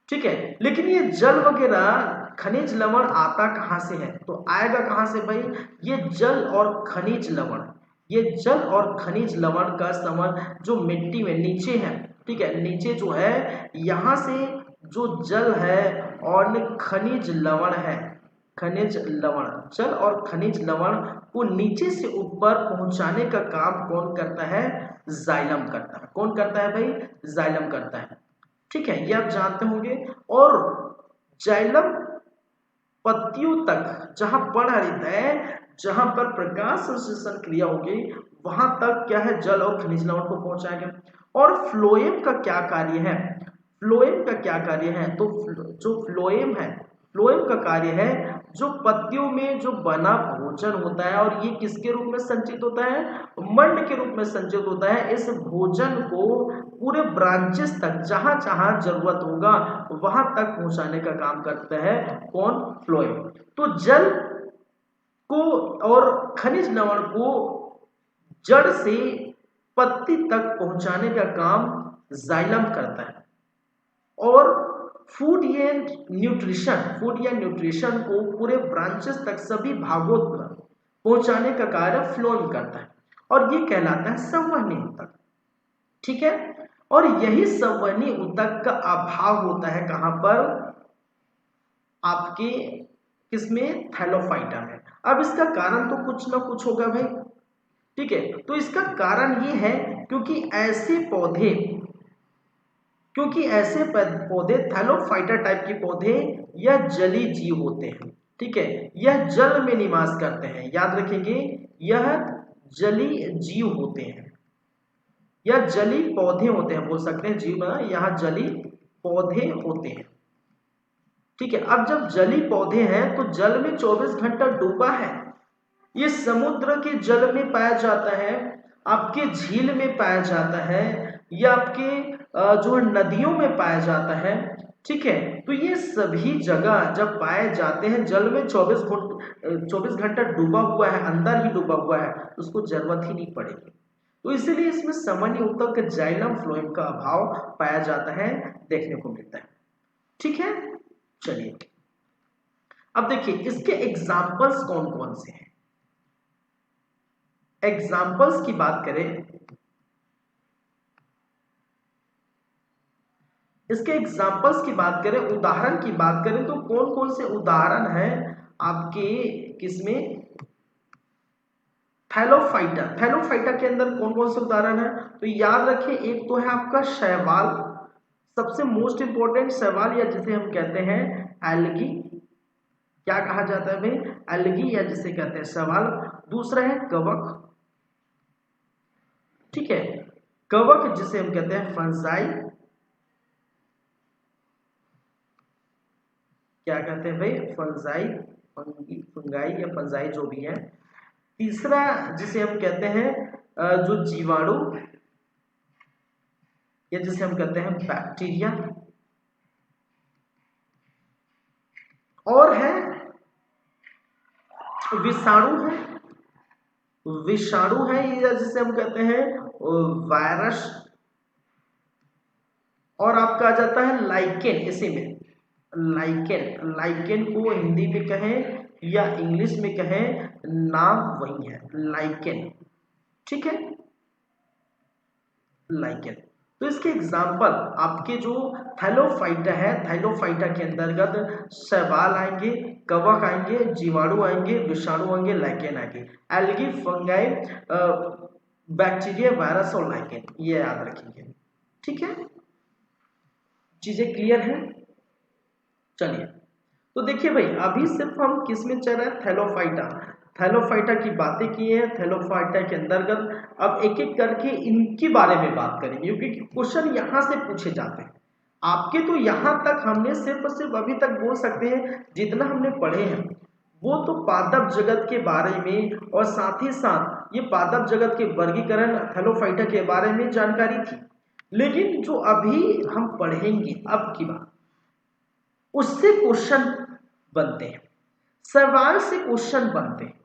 ठीक है, लेकिन ये जल वगैरह, खनिज लवण आता कहां से है, तो आएगा कहां से भाई, ये जल और खनिज लवण, ये जल और खनिज लवण का संबंध जो मिट्टी में नीचे है। ठीक है, नीचे जो है, यहां से जो जल है और खनिज लवण है, खनिज लवण, जल और खनिज लवण को नीचे से ऊपर पहुंचाने का काम कौन करता है, जाइलम करता है। कौन करता है भाई, जाइलम करता है। ठीक है, ये आप जानते होंगे। और जाइलम पत्तियों तक, जहां पर्णहरित है, जहां पर प्रकाश संश्लेषण क्रिया होगी, वहां तक क्या है, जल और खनिज लवण को पहुंचाएगा। और फ्लोएम का क्या कार्य है, फ्लोएम का क्या कार्य है, तो जो फ्लोएम है, फ्लोएम का कार्य है जो पत्तियों में जो बना भोजन होता है, और ये किसके रूप में संचित होता है, मंड के रूप में संचित होता है। इस भोजन को पूरे ब्रांचेस तक, जहां जहां जरूरत होगा वहां तक पहुंचाने का काम करता है कौन, फ्लोएम। तो जल को और खनिज लवण को जड़ से पत्ती तक पहुंचाने का काम जाइलम करता है। और फूड या न्यूट्रिशन को पूरे ब्रांचेस तक, सभी भागों तक पहुंचाने का कार्य फ्लोएम करता है और ये कहलाता है संवहनी ऊतक। ठीक है, और यही संवहनी ऊतक का अभाव होता है कहां पर, आपके किसमें, थैलोफाइटा में। अब इसका कारण तो कुछ ना कुछ होगा भाई। ठीक है, तो इसका कारण ये है क्योंकि ऐसे पौधे थैलोफाइटा टाइप के पौधे या जलीय जीव होते हैं। ठीक है, यह जल में निवास करते हैं, याद रखेंगे, यह जलीय जीव होते हैं या जलीय पौधे होते हैं, बोल सकते हैं जीव ना, यहाँ जलीय पौधे होते हैं। ठीक है, अब जब जलीय पौधे हैं तो जल में 24 घंटा डूबा है। ये समुद्र के जल में पाया जाता है, आपके झील में पाया जाता है, या आपके जो है नदियों में पाया जाता है। ठीक है, तो ये सभी जगह जब पाए जाते हैं जल में 24 घंटा डूबा हुआ है, अंदर ही डूबा हुआ है, तो उसको जरूरत ही नहीं पड़ेगी। तो इसीलिए इसमें सामान्य ऊतक जाइलम फ्लोएम का अभाव पाया जाता है, देखने को मिलता है। ठीक है, चलिए अब देखिए इसके एग्जाम्पल्स कौन कौन से हैं। एग्जाम्पल्स की बात करें, इसके एग्जाम्पल्स की बात करें, उदाहरण की बात करें, तो कौन कौन से उदाहरण हैं आपके किसमें, थैलोफाइटा। थैलोफाइटा के अंदर कौन कौन से उदाहरण है, तो याद रखें, एक तो है आपका शैवाल, सबसे मोस्ट इंपॉर्टेंट शैवाल, या जिसे हम कहते हैं एल्गी, क्या कहा जाता है भाई, एल्गी, या जिसे कहते हैं शैवाल। दूसरा है कवक। ठीक है, कवक जिसे हम कहते हैं फंजाई, क्या कहते हैं भाई, फंजाई, फंगाई या फंजाई जो भी है। तीसरा जिसे हम कहते हैं जो जीवाणु, या जिसे हम कहते हैं बैक्टीरिया, और है विषाणु है, विषाणु है, या जिसे हम कहते हैं वायरस, और आपका आ जाता है लाइकेन। इसी में लाइकेन, लाइकेन को हिंदी में कहें या इंग्लिश में कहें, नाम वही है, लाइकेन। ठीक है, लाइकेन। तो इसके एग्जाम्पल आपके जो थैलोफाइटा है, थैलोफाइटा के अंतर्गत शैवाल आएंगे, कवक आएंगे, जीवाणु आएंगे, विषाणु आएंगे, लाइकेन आएंगे, एल्गी, फंगाई, बैक्टीरिया, वायरस और लाइकेन, ये याद रखेंगे। ठीक है, चीजें क्लियर हैं। चलिए, तो देखिए भाई, अभी सिर्फ हम किस में चल रहे हैं, थैलोफाइटा, थैलोफाइटा की बातें की हैं। थैलोफाइटा के अंतर्गत अब एक एक करके इनके बारे में बात करेंगे, क्योंकि क्वेश्चन यहाँ से पूछे जाते हैं आपके। तो यहाँ तक हमने सिर्फ और सिर्फ अभी तक बोल सकते हैं जितना हमने पढ़े हैं वो तो पादप जगत के बारे में, और साथ ही साथ ये पादप जगत के वर्गीकरण, थैलोफाइटा के बारे में जानकारी थी। लेकिन जो अभी हम पढ़ेंगे अब की बात, उससे क्वेश्चन बनते हैं, सवाल से क्वेश्चन बनते हैं।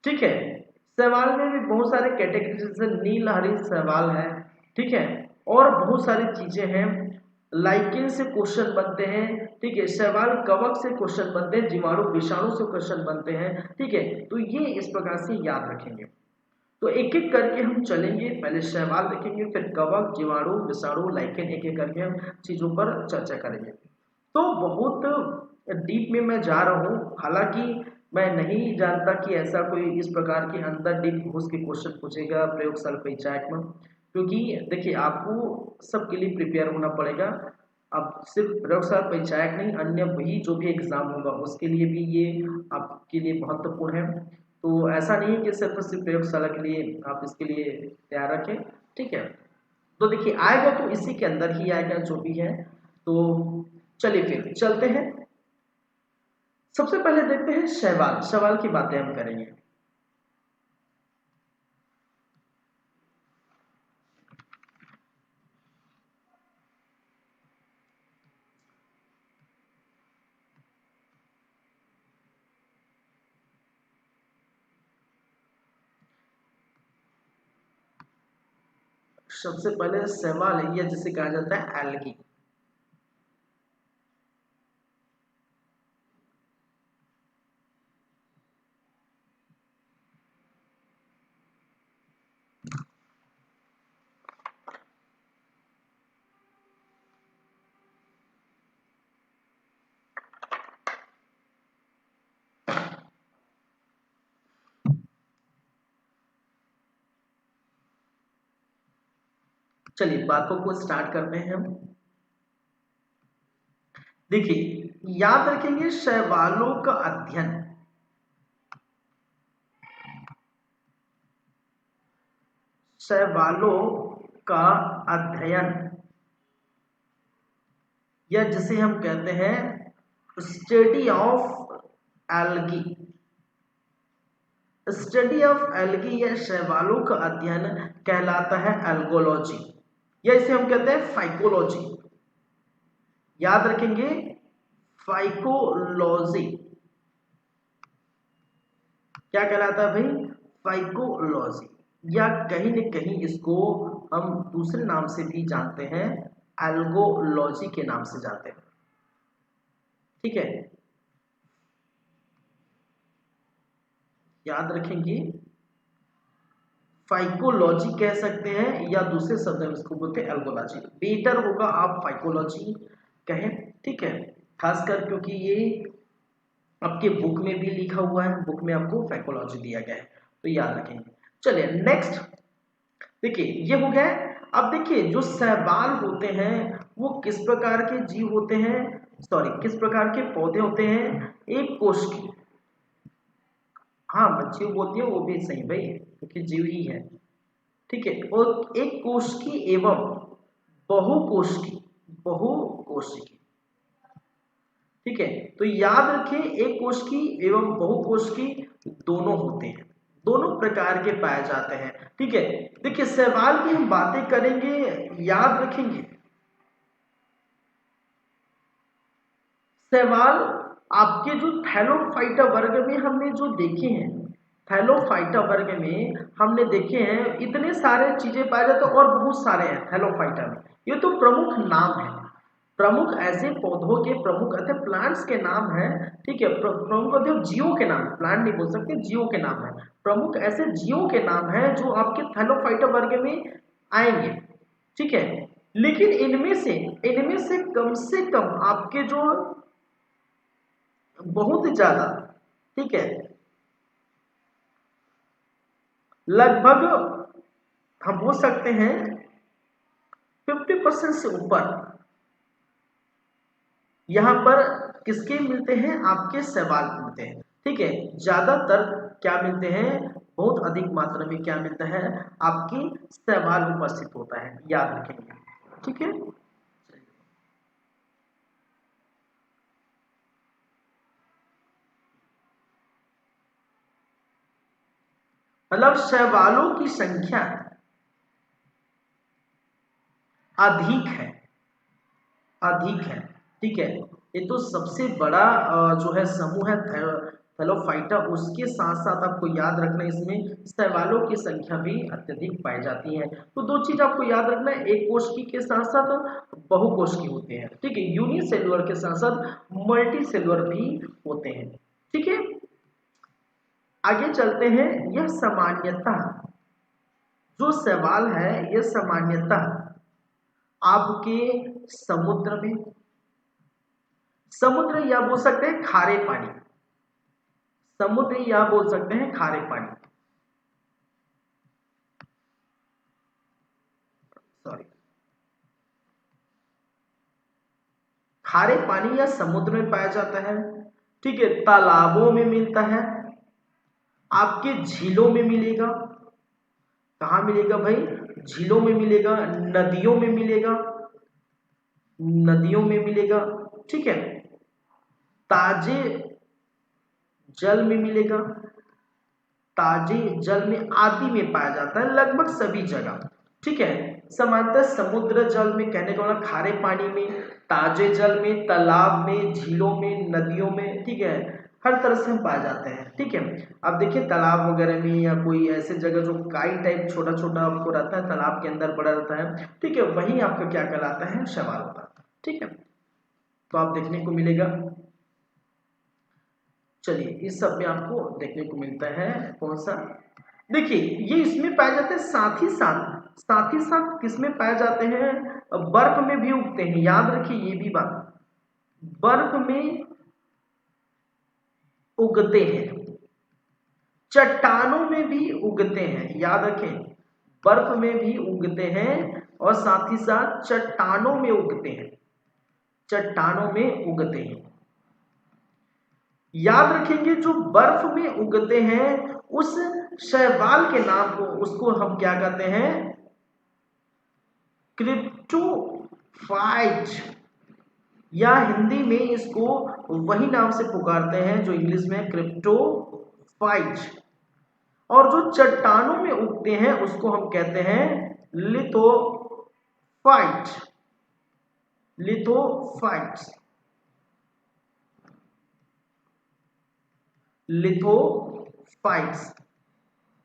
ठीक है, सवाल में भी बहुत सारे कैटेगरी, जैसे नीलहरी सवाल है, ठीक है, और बहुत सारी चीजें हैं। लाइकेन से क्वेश्चन बनते हैं, ठीक है, सवाल कवक से क्वेश्चन बनते हैं, जीवाणु विषाणु से क्वेश्चन बनते हैं। ठीक है, तो ये इस प्रकार से याद रखेंगे। तो एक एक करके हम चलेंगे, पहले सवाल देखेंगे, फिर कवक, जीवाणु, विषाणु, लाइकेन, एक एक करके हम चीजों पर चर्चा करेंगे। तो बहुत डीप में मैं जा रहा हूँ, हालांकि मैं नहीं जानता कि ऐसा कोई इस प्रकार के अंदर डीप घुस के क्वेश्चन पूछेगा प्रयोगशाला परिचायक में, क्योंकि देखिए आपको सबके लिए प्रिपेयर होना पड़ेगा। अब सिर्फ प्रयोगशाला परिचायक नहीं, अन्य वही जो भी एग्जाम होगा उसके लिए भी ये आपके लिए महत्वपूर्ण है। तो ऐसा नहीं है कि सिर्फ प्रयोगशाला के लिए आप इसके लिए तैयार रखें। ठीक है, तो देखिए आएगा तो इसी के अंदर ही आएगा जो भी है। तो चलिए फिर चलते हैं, सबसे पहले देखते हैं शैवाल, शैवाल की बातें हम करेंगे। सबसे पहले शैवाल है, जिसे कहा जाता है एल्गी। चलिए बातों को स्टार्ट करते हैं हम। देखिए, याद रखेंगे शैवालों का अध्ययन, शैवालों का अध्ययन, या जिसे हम कहते हैं study of algae, study of algae या शैवालों का अध्ययन कहलाता है एल्गोलॉजी, या इसे हम कहते हैं फाइकोलॉजी। याद रखेंगे फाइकोलॉजी क्या कहलाता है भाई, फाइकोलॉजी, या कहीं न कहीं इसको हम दूसरे नाम से भी जानते हैं, एल्गोलॉजी के नाम से जानते हैं। ठीक है, याद रखेंगे फाइकोलॉजी कह सकते हैं, या दूसरे शब्द में इसको बोलते हैं एल्गोलॉजी। बेटर होगा आप फाइकोलॉजी कहें। ठीक है, खासकर क्योंकि ये आपके बुक में भी लिखा हुआ है, बुक में आपको फाइकोलॉजी दिया गया है, तो याद रखेंगे। चलिए नेक्स्ट, देखिए ये हो गया। अब देखिए जो शैवाल होते हैं वो किस प्रकार के जीव होते हैं, सॉरी किस प्रकार के पौधे होते हैं, एक कोश की, हाँ जीव बोलती है वो भी सही भाई, क्योंकि जीव ही है। ठीक है, और एक कोश की एवं बहुकोश की, बहुकोश की। ठीक है, तो याद रखें एक कोश की एवं बहुकोश की दोनों होते हैं, दोनों प्रकार के पाए जाते हैं। ठीक है, देखिए शैवाल की हम बातें करेंगे, याद रखेंगे शैवाल आपके जो थैलोफाइटा वर्ग में हमने जो देखे हैं, थैलोफाइटा वर्ग में हमने देखे हैं इतने सारे चीजें पाए जाते हैं, और बहुत सारे हैं थैलोफाइटा में। ये तो प्रमुख नाम है, प्रमुख ऐसे पौधों के प्रमुख अतः प्लांट्स के नाम है। ठीक है, प्रमुख अतः जीवों के नाम, प्लांट नहीं बोल सकते, जीवों के नाम है, प्रमुख ऐसे जीवों के नाम है जो आपके थैलोफाइटा वर्ग में आएंगे। ठीक है, लेकिन इनमें से कम आपके जो बहुत ज्यादा, ठीक है, लगभग हम बोल सकते हैं 50% से ऊपर यहां पर किसके मिलते हैं, आपके शैवाल मिलते हैं। ठीक है, ज्यादातर क्या मिलते हैं, बहुत अधिक मात्रा में क्या मिलता है, आपकी शैवाल उपस्थित होता है, याद रखेंगे। ठीक है, मतलब शैवालों की संख्या अधिक है, अधिक है। ठीक है, ये तो सबसे बड़ा जो है समूह है थैलोफाइटा, उसके साथ साथ आपको याद रखना इसमें शैवालों की संख्या भी अत्यधिक पाई जाती है। तो दो चीज आपको याद रखना है, एक कोशिकी के साथ साथ बहुकोशिकी होते हैं। ठीक है, यूनिसेलुलर के साथ साथ मल्टी सेलुलर भी होते हैं। ठीक है, आगे चलते हैं। यह सामान्यतः जो सवाल है, यह सामान्यतः आपके समुद्र में, समुद्र या बोल सकते हैं खारे पानी, समुद्र या बोल सकते हैं खारे पानी, सॉरी खारे पानी या समुद्र में पाया जाता है। ठीक है, तालाबों में मिलता है, आपके झीलों में मिलेगा, कहां मिलेगा भाई, झीलों में मिलेगा, नदियों में मिलेगा, नदियों में मिलेगा। ठीक है, ताजे जल में मिलेगा, ताजे जल में आदि में पाया जाता है, लगभग सभी जगह। ठीक है, समानतः समुद्र जल में कहने का मतलब खारे पानी में, ताजे जल में, तालाब में, झीलों में, नदियों में, ठीक है, हर तरह से हम पाए जाते हैं। ठीक है, अब देखिए तालाब वगैरह में या कोई ऐसे जगह जो काई टाइप छोटा छोटा आपको रहता है, तालाब के अंदर पड़ा रहता है, ठीक है, वही आपका क्या कहलाता है, शैवाल होता है। ठीक है, तो आप देखने को मिलेगा। चलिए इस सब में आपको देखने को मिलता है कौन सा, देखिए ये इसमें पाए जाते हैं, साथ ही साथ किसमें पाए जाते हैं, बर्फ में भी उगते हैं, याद रखिए ये भी बात, बर्फ में उगते हैं, चट्टानों में भी उगते हैं, याद रखें बर्फ में भी उगते हैं, और साथ ही साथ चट्टानों में उगते हैं, चट्टानों में उगते हैं। याद रखेंगे जो बर्फ में उगते हैं उस शैवाल के नाम को, उसको हम क्या कहते हैं, क्रिप्टोफाइट, या हिंदी में इसको वही नाम से पुकारते हैं जो इंग्लिश में क्रिप्टोफाइट। और जो चट्टानों में उगते हैं उसको हम कहते हैं लिथोफाइट, लिथोफाइट्स, लिथोफाइट्स।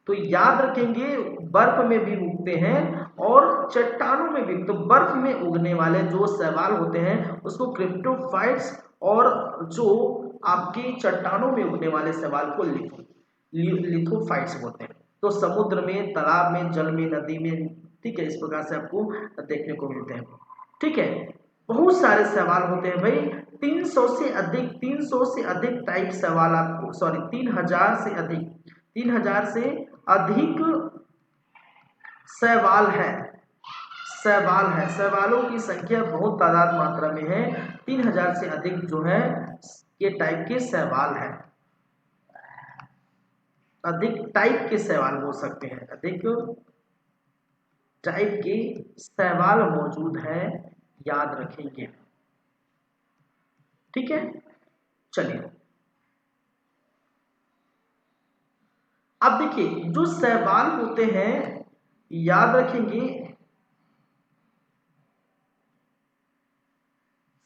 तो याद रखेंगे बर्फ में भी उगते हैं और चट्टानों में भी। तो बर्फ में उगने वाले जो शैवाल होते हैं उसको क्रिप्टोफाइट्स, और जो आपकी चट्टानों में उगने वाले शैवाल को लिथोफाइट्स बोलते हैं। तो समुद्र में, तालाब में, जल में, नदी में, ठीक है, इस प्रकार से आपको देखने को मिलते हैं। ठीक है, बहुत सारे सवाल होते हैं भाई, 300 से अधिक टाइप सवाल आपको, सॉरी 3000 से अधिक सवाल है, सवालों की संख्या बहुत तादाद मात्रा में है। 3000 से अधिक जो है ये टाइप के सवाल है, अधिक टाइप के सवाल बोल सकते हैं, अधिक टाइप के सवाल मौजूद है, याद रखेंगे। ठीक है, चलिए अब देखिए जो सवाल होते हैं, याद रखेंगे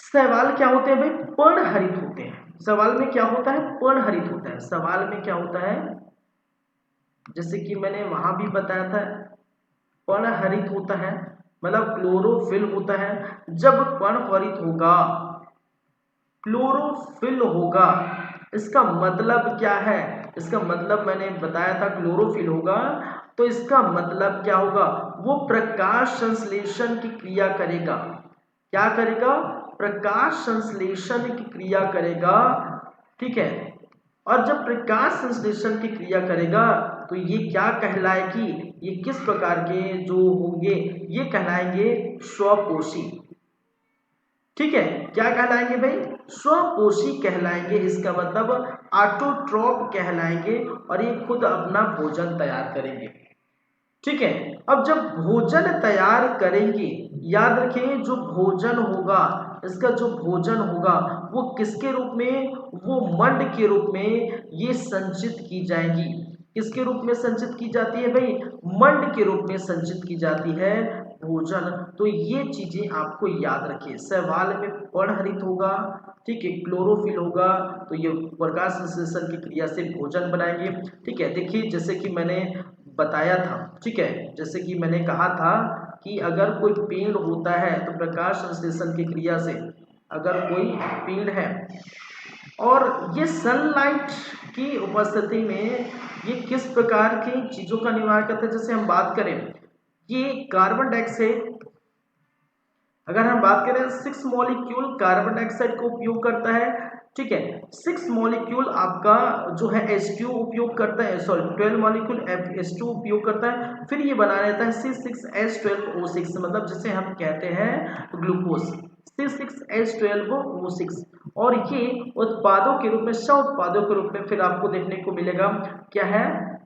सवाल क्या होते हैं भाई, पर्णहरित होते हैं। सवाल में क्या होता है, पर्णहरित होता है। सवाल में क्या होता है, जैसे कि मैंने वहां भी बताया था, पर्णहरित होता है, मतलब क्लोरोफिल होता है। जब पर्णहरित होगा, क्लोरोफिल होगा, इसका मतलब क्या है, इसका मतलब मैंने बताया था क्लोरोफिल होगा, तो इसका मतलब क्या होगा, वो प्रकाश संश्लेषण की क्रिया करेगा। क्या करेगा, प्रकाश संश्लेषण की क्रिया करेगा। ठीक है, और जब प्रकाश संश्लेषण की क्रिया करेगा तो ये क्या कहलाएगी, ये किस प्रकार के जो होंगे, ये कहलाएंगे स्वपोषी। ठीक है, क्या कहलाएंगे भाई, स्वपोषी कहलाएंगे। इसका मतलब ऑटोट्रॉप कहलाएंगे और ये खुद अपना भोजन तैयार करेंगे। ठीक है, अब जब भोजन तैयार करेंगे, याद रखें जो भोजन होगा, इसका जो भोजन होगा वो किसके रूप में, वो मंड के रूप में ये संचित की जाएंगी। किसके रूप में संचित की जाती है भाई, मंड के रूप में संचित की जाती है भोजन। तो ये चीजें आपको याद रखिए, सवाल में पर्णहरित होगा, ठीक है, क्लोरोफिल होगा, तो ये प्रकाश संश्लेषण की क्रिया से भोजन बनाएंगे। ठीक है, देखिए जैसे कि मैंने बताया था, ठीक है, जैसे कि मैंने कहा था कि अगर कोई पेड़ होता है तो प्रकाश संश्लेषण की क्रिया से, अगर कोई पेड़ है और ये सनलाइट की उपस्थिति में ये किस प्रकार की चीजों का निर्माण करता है, जैसे हम बात करें कि कार्बन डाइऑक्साइड, अगर हम बात करें 6 मॉलिक्यूल कार्बन डाइऑक्साइड को उपयोग करता है। ठीक है, 6 मॉलिक्यूल आपका जो है H2 उपयोग करता है, सॉरी 12 मॉलिक्यूल H2 उपयोग करता है, फिर ये बना रहता है C6H12O6, मतलब जिसे हम कहते हैं ग्लूकोज, C6H12O6। और ये उत्पादों के रूप में, सह उत्पादों के रूप में फिर आपको देखने को मिलेगा क्या है,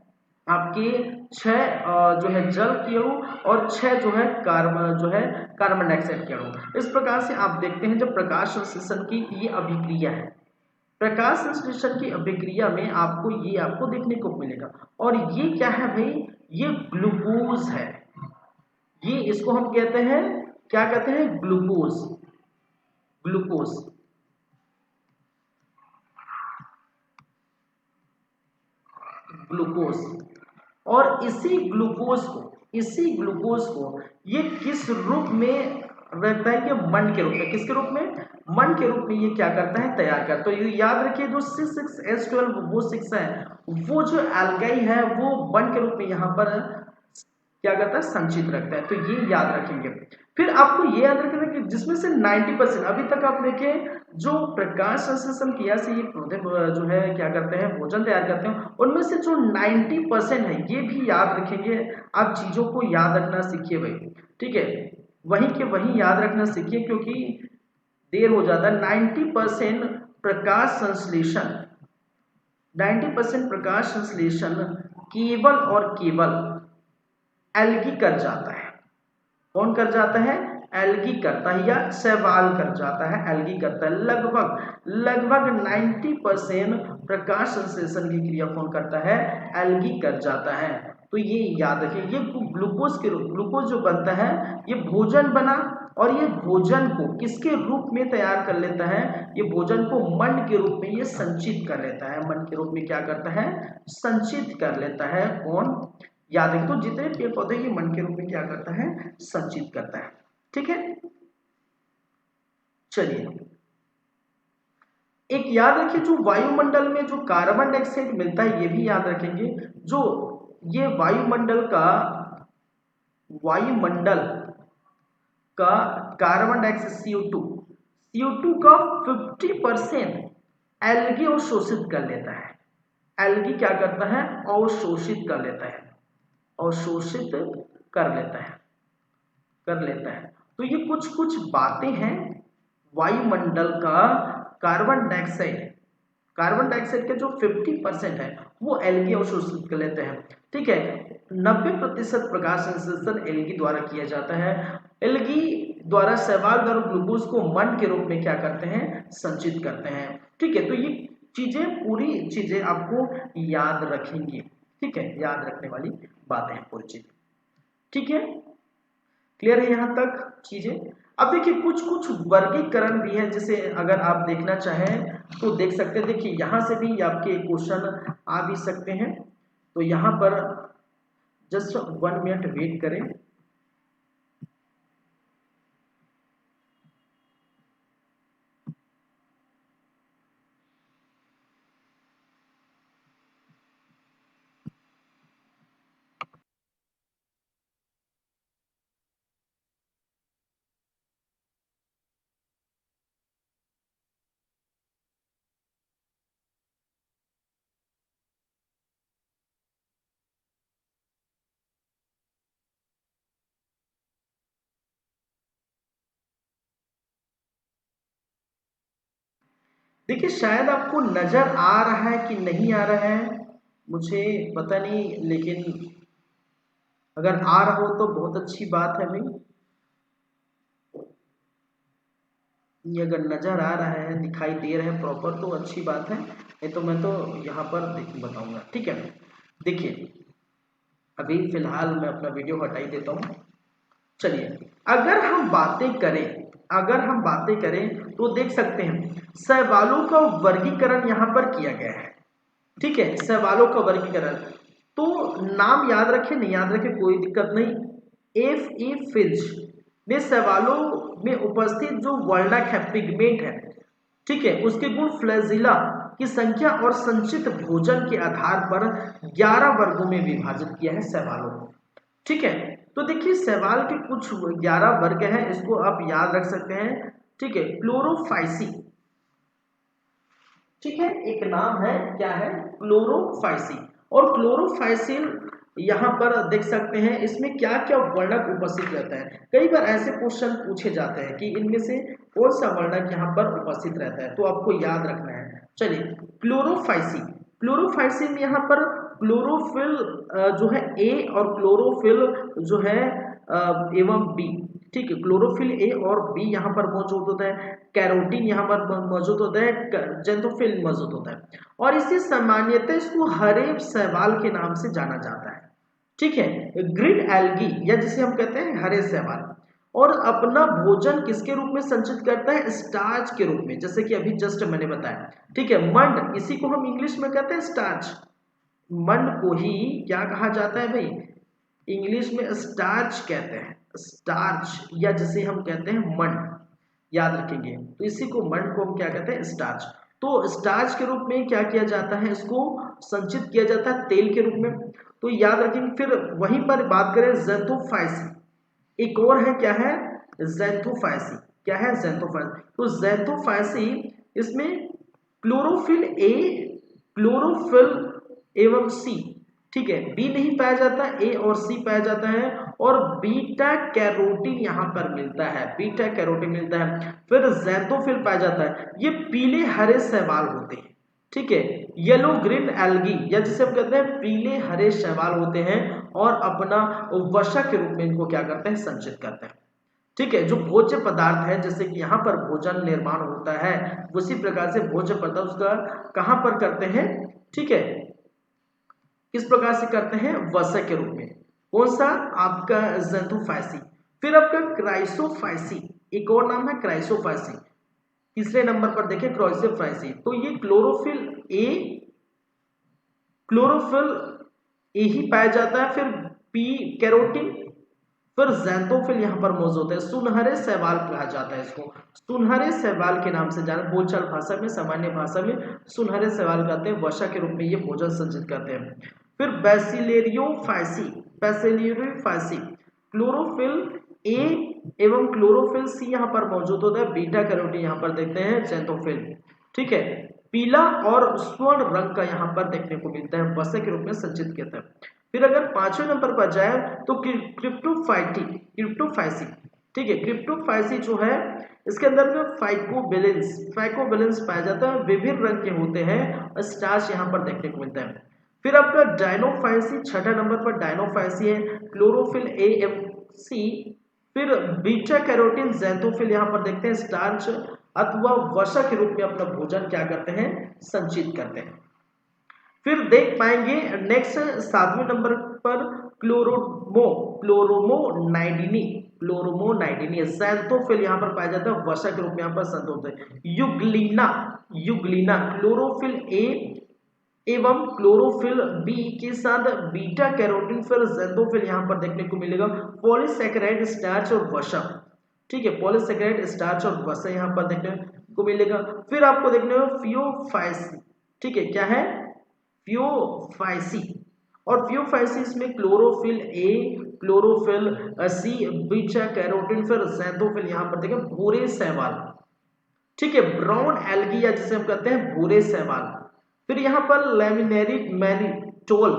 आपके 6 जो है जल के अणु और 6 जो है कार्बन डाइऑक्साइड के अणु। इस प्रकार से आप देखते हैं जब प्रकाश संश्लेषण की ये अभिक्रिया है, प्रकाश संश्लेषण की अभिक्रिया में आपको देखने को मिलेगा। और ये क्या है भाई, ये ग्लूकोज है, ये इसको हम कहते हैं, क्या कहते हैं, ग्लूकोज, ग्लूकोज। ग्लूकोज, और इसी ग्लूकोज को ये किस रूप में रहता है, ये मंड के रूप में, किसके रूप में, मंड के रूप में ये क्या करता है, तैयार करता है। तो ये याद रखिए जो C6H12O6 है, वो जो एल्गाई है वो मंड के रूप में यहाँ पर क्या करता है, संचित रखता है। तो ये याद रखेंगे। फिर आपको ये याद रखना कि जिसमें से 90% अभी तक आप देखें जो प्रकाश संश्लेषण क्रिया से ये पौधे जो है क्या करते हैं, भोजन तैयार करते हैं, उनमें से जो 90% है ये भी याद रखेंगे। आप चीजों को याद रखना सीखिए भाई। ठीक है, वहीं के वहीं याद रखना सीखिए, क्योंकि देर हो जाता है। 90% प्रकाश संश्लेषण, 90% प्रकाश संश्लेषण केवल और केवल एल्गी कर जाता है। कौन कर जाता है? एल्गी करता है या शैवाल कर जाता है, एल्गी करता है। लगभग 90% प्रकाश संश्लेषण की क्रिया कौन करता है? एल्गी कर जाता है। तो ये याद रखिए, ये ग्लूकोज जो बनता है ये भोजन बना, और ये भोजन को किसके रूप में तैयार कर लेता है? ये भोजन को मंड के रूप में ये संचित कर लेता है। मंड के रूप में क्या करता है? संचित कर लेता है। कौन? याद रखिए, तो जितने पेड़ पौधे ये मंड के रूप में क्या करता है? संचित करता है। ठीक है, चलिए एक याद रखिए, जो वायुमंडल में जो कार्बन डाइऑक्साइड मिलता है ये भी याद रखेंगे। जो ये वायुमंडल का कार्बन डाइऑक्साइड CO2 का 50% एल्गी अवशोषित कर लेता है। एल्गी क्या करता है? अवशोषित कर लेता है, अवशोषित कर लेता है। तो ये कुछ बातें हैं वायुमंडल का कार्बन डाइऑक्साइड का जो 50% है वो एल्गी अवशोषित कर लेते हैं। ठीक है, 90% प्रकाश संश्लेषण एल्गी द्वारा किया जाता है। एल्गी द्वारा शैवाल द्वारा ग्लूकोज को मंड के रूप में क्या करते हैं? संचित करते हैं। ठीक है, तो ये पूरी चीजें आपको याद रखेंगे। ठीक है, याद रखने वाली बातें हैं पूरी चीज। ठीक है, क्लियर है यहाँ तक चीजें? अब देखिए कुछ वर्गीकरण भी है, जैसे अगर आप देखना चाहें तो देख सकते हैं। देखिए यहाँ से भी आपके क्वेश्चन आ भी सकते हैं, तो यहाँ पर जस्ट 1 मिनट वेट करें। देखिए शायद आपको नजर आ रहा है कि नहीं आ रहा है, मुझे पता नहीं, लेकिन अगर आ रहा हो तो बहुत अच्छी बात है भाई। ये अगर नजर आ रहा है, दिखाई दे रहा है प्रॉपर, तो अच्छी बात है, नहीं तो मैं तो यहाँ पर बताऊंगा। ठीक है, देखिए अभी फिलहाल मैं अपना वीडियो हटा ही देता हूँ। चलिए अगर हम बातें करें तो देख सकते हैं शैवालों का वर्गीकरण यहाँ पर किया गया है। ठीक है, शैवालों का वर्गीकरण, तो नाम याद रखें नहीं याद रखें कोई दिक्कत नहीं। F.E. फिंच ने शैवालों में उपस्थित जो वर्णक है, पिगमेंट है, ठीक है, उसके गुण फ्लैजिला की संख्या और संचित भोजन के आधार पर 11 वर्गों में विभाजित किया है शैवालों को। ठीक है, तो देखिए शैवाल के कुछ 11 वर्ग हैं, इसको आप याद रख सकते हैं। ठीक है, क्लोरोफाइसी, ठीक है, एक नाम है, क्या है? क्लोरोफाइसी। और क्लोरोफाइसिल यहाँ पर देख सकते हैं, इसमें क्या क्या वर्णक उपस्थित रहता है। कई बार ऐसे क्वेश्चन पूछे जाते हैं कि इनमें से कौन सा वर्णक यहाँ पर उपस्थित रहता है, तो आपको याद रखना है। चलिए क्लोरोफाइसी में यहाँ पर क्लोरोफिल जो है ए और क्लोरोफिल जो है एवं बी। ठीक है, क्लोरोफिल ए और बी यहाँ पर मौजूद होता है, कैरोटीन यहाँ पर मौजूद होता है, जेंथोफिल मौजूद होता है, और इसी सामान्यतः इसको हरे शैवाल के नाम से जाना जाता है। ठीक है, ग्रीन एल्गी या जिसे हम कहते हैं हरे शैवाल, और अपना भोजन किसके रूप में संचित करता है? स्टार्च के रूप में, जैसे कि अभी जस्ट मैंने बताया। ठीक है, मंड, इसी को हम इंग्लिश में कहते हैं स्टार्च। मंड को ही क्या कहा जाता है भाई? इंग्लिश में स्टार्च कहते हैं, स्टार्च, या जिसे हम कहते हैं मंड, याद रखेंगे। तो इसी को मंड को हम क्या कहते हैं? स्टार्च। तो स्टार्च के रूप में क्या किया जाता है? इसको संचित किया जाता है तेल के रूप में, तो याद रखेंगे। फिर वहीं पर बात करें ज़ैंथोफाइसी, एक और है, क्या है? ज़ैंथोफाइसी। क्या है? ज़ैंथोफाइसी। तो ज़ैंथोफाइसी, इसमें क्लोरोफिल एवं सी, ठीक है, बी नहीं पाया जाता, ए और सी पाया जाता है, और बीटा कैरोटीन यहाँ पर मिलता है, बीटा कैरोटीन मिलता है। फिर ज़ैंथोफिल पाया जाता है, ये पीले हरे शैवाल होते हैं, ठीक है, येलो ग्रीन एल्गी या जिसे हम कहते हैं पीले हरे शैवाल होते हैं और अपना वसा के रूप में इनको क्या करते हैं, संचित करते हैं, ठीक है। जो भोज्य पदार्थ है, जैसे कि यहाँ पर भोजन निर्माण होता है, उसी प्रकार से भोज्य पदार्थ उसका कहाँ पर करते हैं, ठीक है, किस प्रकार से करते हैं, वसा के रूप में। कौन सा, आपका ज़ैंथोफाइसी। फिर आपका क्राइसोफाइसी, एक और नाम है क्राइसोफाइसी, तीसरे नंबर पर देखें क्राइसोफाइसी। तो ये क्लोरोफिल ए ही पाया जाता है, फिर पी कैरोटीन, फिर ज़ैंथोफिल यहाँ पर मौजूद होता है। सुनहरे शैवाल कहा जाता है इसको, सुनहरे शैवाल के नाम से जाना, बोलचाल भाषा में, सामान्य भाषा में सुनहरे शैवाल कहते हैं, वसा के रूप में ये भोजन संचित करते हैं। फिर बैसिलेरियोफाइसी, क्लोरोफिल ए एवं क्लोरोफिल सी यहाँ पर मौजूद होता है, बीटा कैरोटीन यहाँ पर देखते हैं ज़ैंथोफिल, ठीक है, पीला और स्वर्ण रंग का यहाँ पर देखने को मिलता है, वसा के रूप में संचित किया है। फिर अगर पांचवें नंबर पर जाए तो क्रिप्टोफाइसी, ठीक है, क्रिप्टोफाइसी जो है इसके अंदर में फाइकोवेलेंस पाया जाता है, विभिन्न रंग के होते हैं, स्टार्च यहाँ पर देखने को मिलता है। फिर आपका डायनोफाइसी, छठा नंबर पर डायनोफाइसी है, क्लोरोफिल ए एम सी, फिर बीटा कैरोटीन ज़ैंथोफिल यहाँ पर देखते हैं, स्टार्च अथवा वसा के रूप में अपना भोजन क्या करते हैं, संचित करते हैं। फिर देख पाएंगे नेक्स्ट सातवें नंबर पर क्लोरोमोनाइडिनी ज़ैंथोफिल यहाँ पर पाया जाता है, वसा के रूप में यहाँ पर संत होते हैं। युग्लिना क्लोरोफिल ए एवं क्लोरोफिल बी के साथ बीटा कैरोटीन, फिर ज़ैंथोफिल यहाँ पर देखने को मिलेगा, पॉलीसैकेराइड, स्टार्च और वसा, ठीक है, पॉलीसैकेराइड, स्टार्च और वसा यहाँ पर देखने को मिलेगा। फिर आपको देखने को फियोफाइसी, ठीक है, क्या है, फियोफाइसी, और फियोफाइसी इसमें chlorophyll A, chlorophyll C, beta carotene, फिर ज़ैंथोफिल यहाँ पर देखें भूरे शैवाल, ठीक है, ब्राउन एल्गी या जिसे हम कहते हैं भूरे शैवाल। फिर यहाँ पर लैमिनेरी मैनिटोल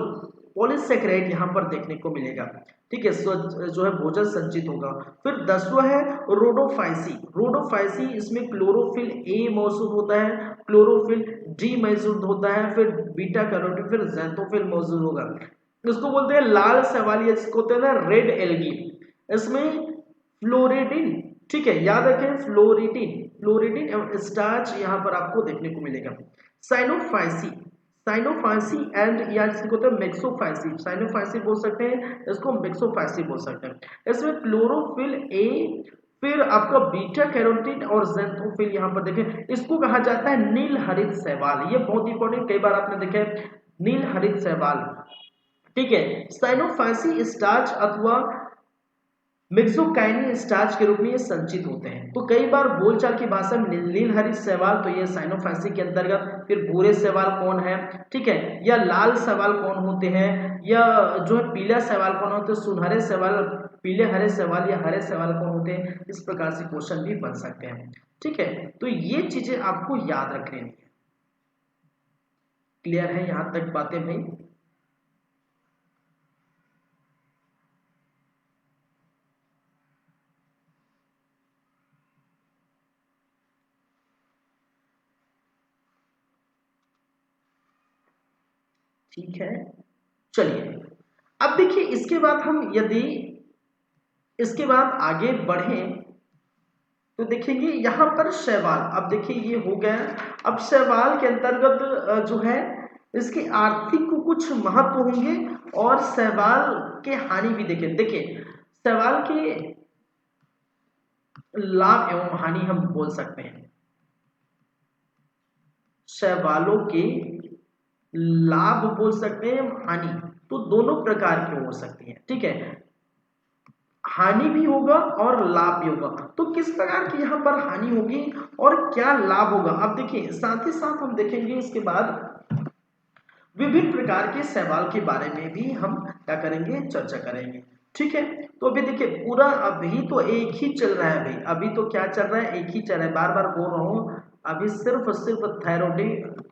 पॉलीसैकेराइड यहाँ पर देखने को मिलेगा, ठीक है, जो है भोजन संचित होगा। फिर 10वां है रोडोफाइसी, इसमें क्लोरोफिल ए मौजूद होता है, क्लोरोफिल डी मौजूद होता है, फिर बीटा कैरोटीन, फिर ज़ैंथोफिल मौजूद होगा। इसको बोलते हैं लाल शैवाल, इसको होता है ना रेड एल्गी, इसमें फ्लोरिडिन, ठीक है, याद रखें फ्लोरिडिन एवं स्टार्च यहाँ पर आपको देखने को मिलेगा। साइनोफाइसी एंड या जिसको होता है मेक्सोफाइसी, साइनोफाइसी बोल सकते हैं, इसको मेक्सोफाइसी बोल सकते हैं। इसमें क्लोरोफिल ए, फिर आपका बीटा कैरोटीन और ज़ैंथोफिल यहाँ पर देखें, इसको कहा जाता है नील हरित शैवाल, ये बहुत इंपॉर्टेंट, कई बार आपने देखे नील हरित शैवाल, ठीक है। साइनोफाइसी स्टार्च अथवा मिक्सोकाइनिन स्टार्च के रूप में ये संचित होते हैं। तो कई बार बोलचाल की भाषा में नील हरित शैवाल, तो ये साइनोफाइसी के अंतर्गत। फिर भूरे शैवाल कौन है, ठीक है, या लाल शैवाल कौन होते हैं, या जो है पीला शैवाल कौन होते हैं, सुनहरे शैवाल, पीले हरे शैवाल या हरे शैवाल कौन होते हैं, इस प्रकार से क्वेश्चन भी बन सकते हैं, ठीक है। तो ये चीजें आपको याद रखनी है। क्लियर है यहां तक बातें भाई? ठीक है, चलिए अब देखिए इसके बाद हम यदि इसके बाद आगे बढ़ें तो देखेंगे यहाँ पर शैवाल। अब देखिए ये हो गया, अब शैवाल के अंतर्गत जो है इसके आर्थिक कुछ महत्व होंगे और शैवाल के हानि भी देखें। देखिए शैवाल के लाभ एवं हानि हम बोल सकते हैं, शैवालों के लाभ बोल सकते हैं, हानि तो दोनों प्रकार की हो सकती है, ठीक है, हानि भी होगा और लाभ भी होगा। तो किस प्रकार की यहाँ पर हानि होगी और क्या लाभ होगा, अब देखिए साथ ही साथ हम देखेंगे इसके बाद विभिन्न प्रकार के शैवाल के बारे में भी हम क्या करेंगे, चर्चा करेंगे, ठीक है। तो अभी देखिए पूरा अभी तो एक ही चल रहा है भाई, अभी तो क्या चल रहा है, एक ही चल रहा है, बार बार बोल रहा हूँ, अभी सिर्फ और सिर्फ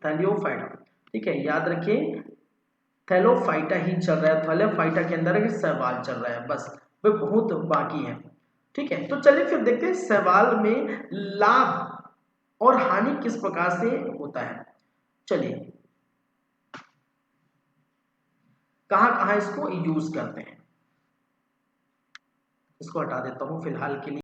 थैलियोफाइटा, ठीक है, याद रखिए थैलोफाइटा ही चल रहा है, थैलोफाइटा के अंदर शैवाल चल रहा है बस, वह बहुत बाकी है। ठीक है, तो चलिए फिर देखते हैं सवाल में लाभ और हानि किस प्रकार से होता है। चलिए कहां कहां इसको यूज करते हैं, इसको हटा देता हूं फिलहाल के लिए।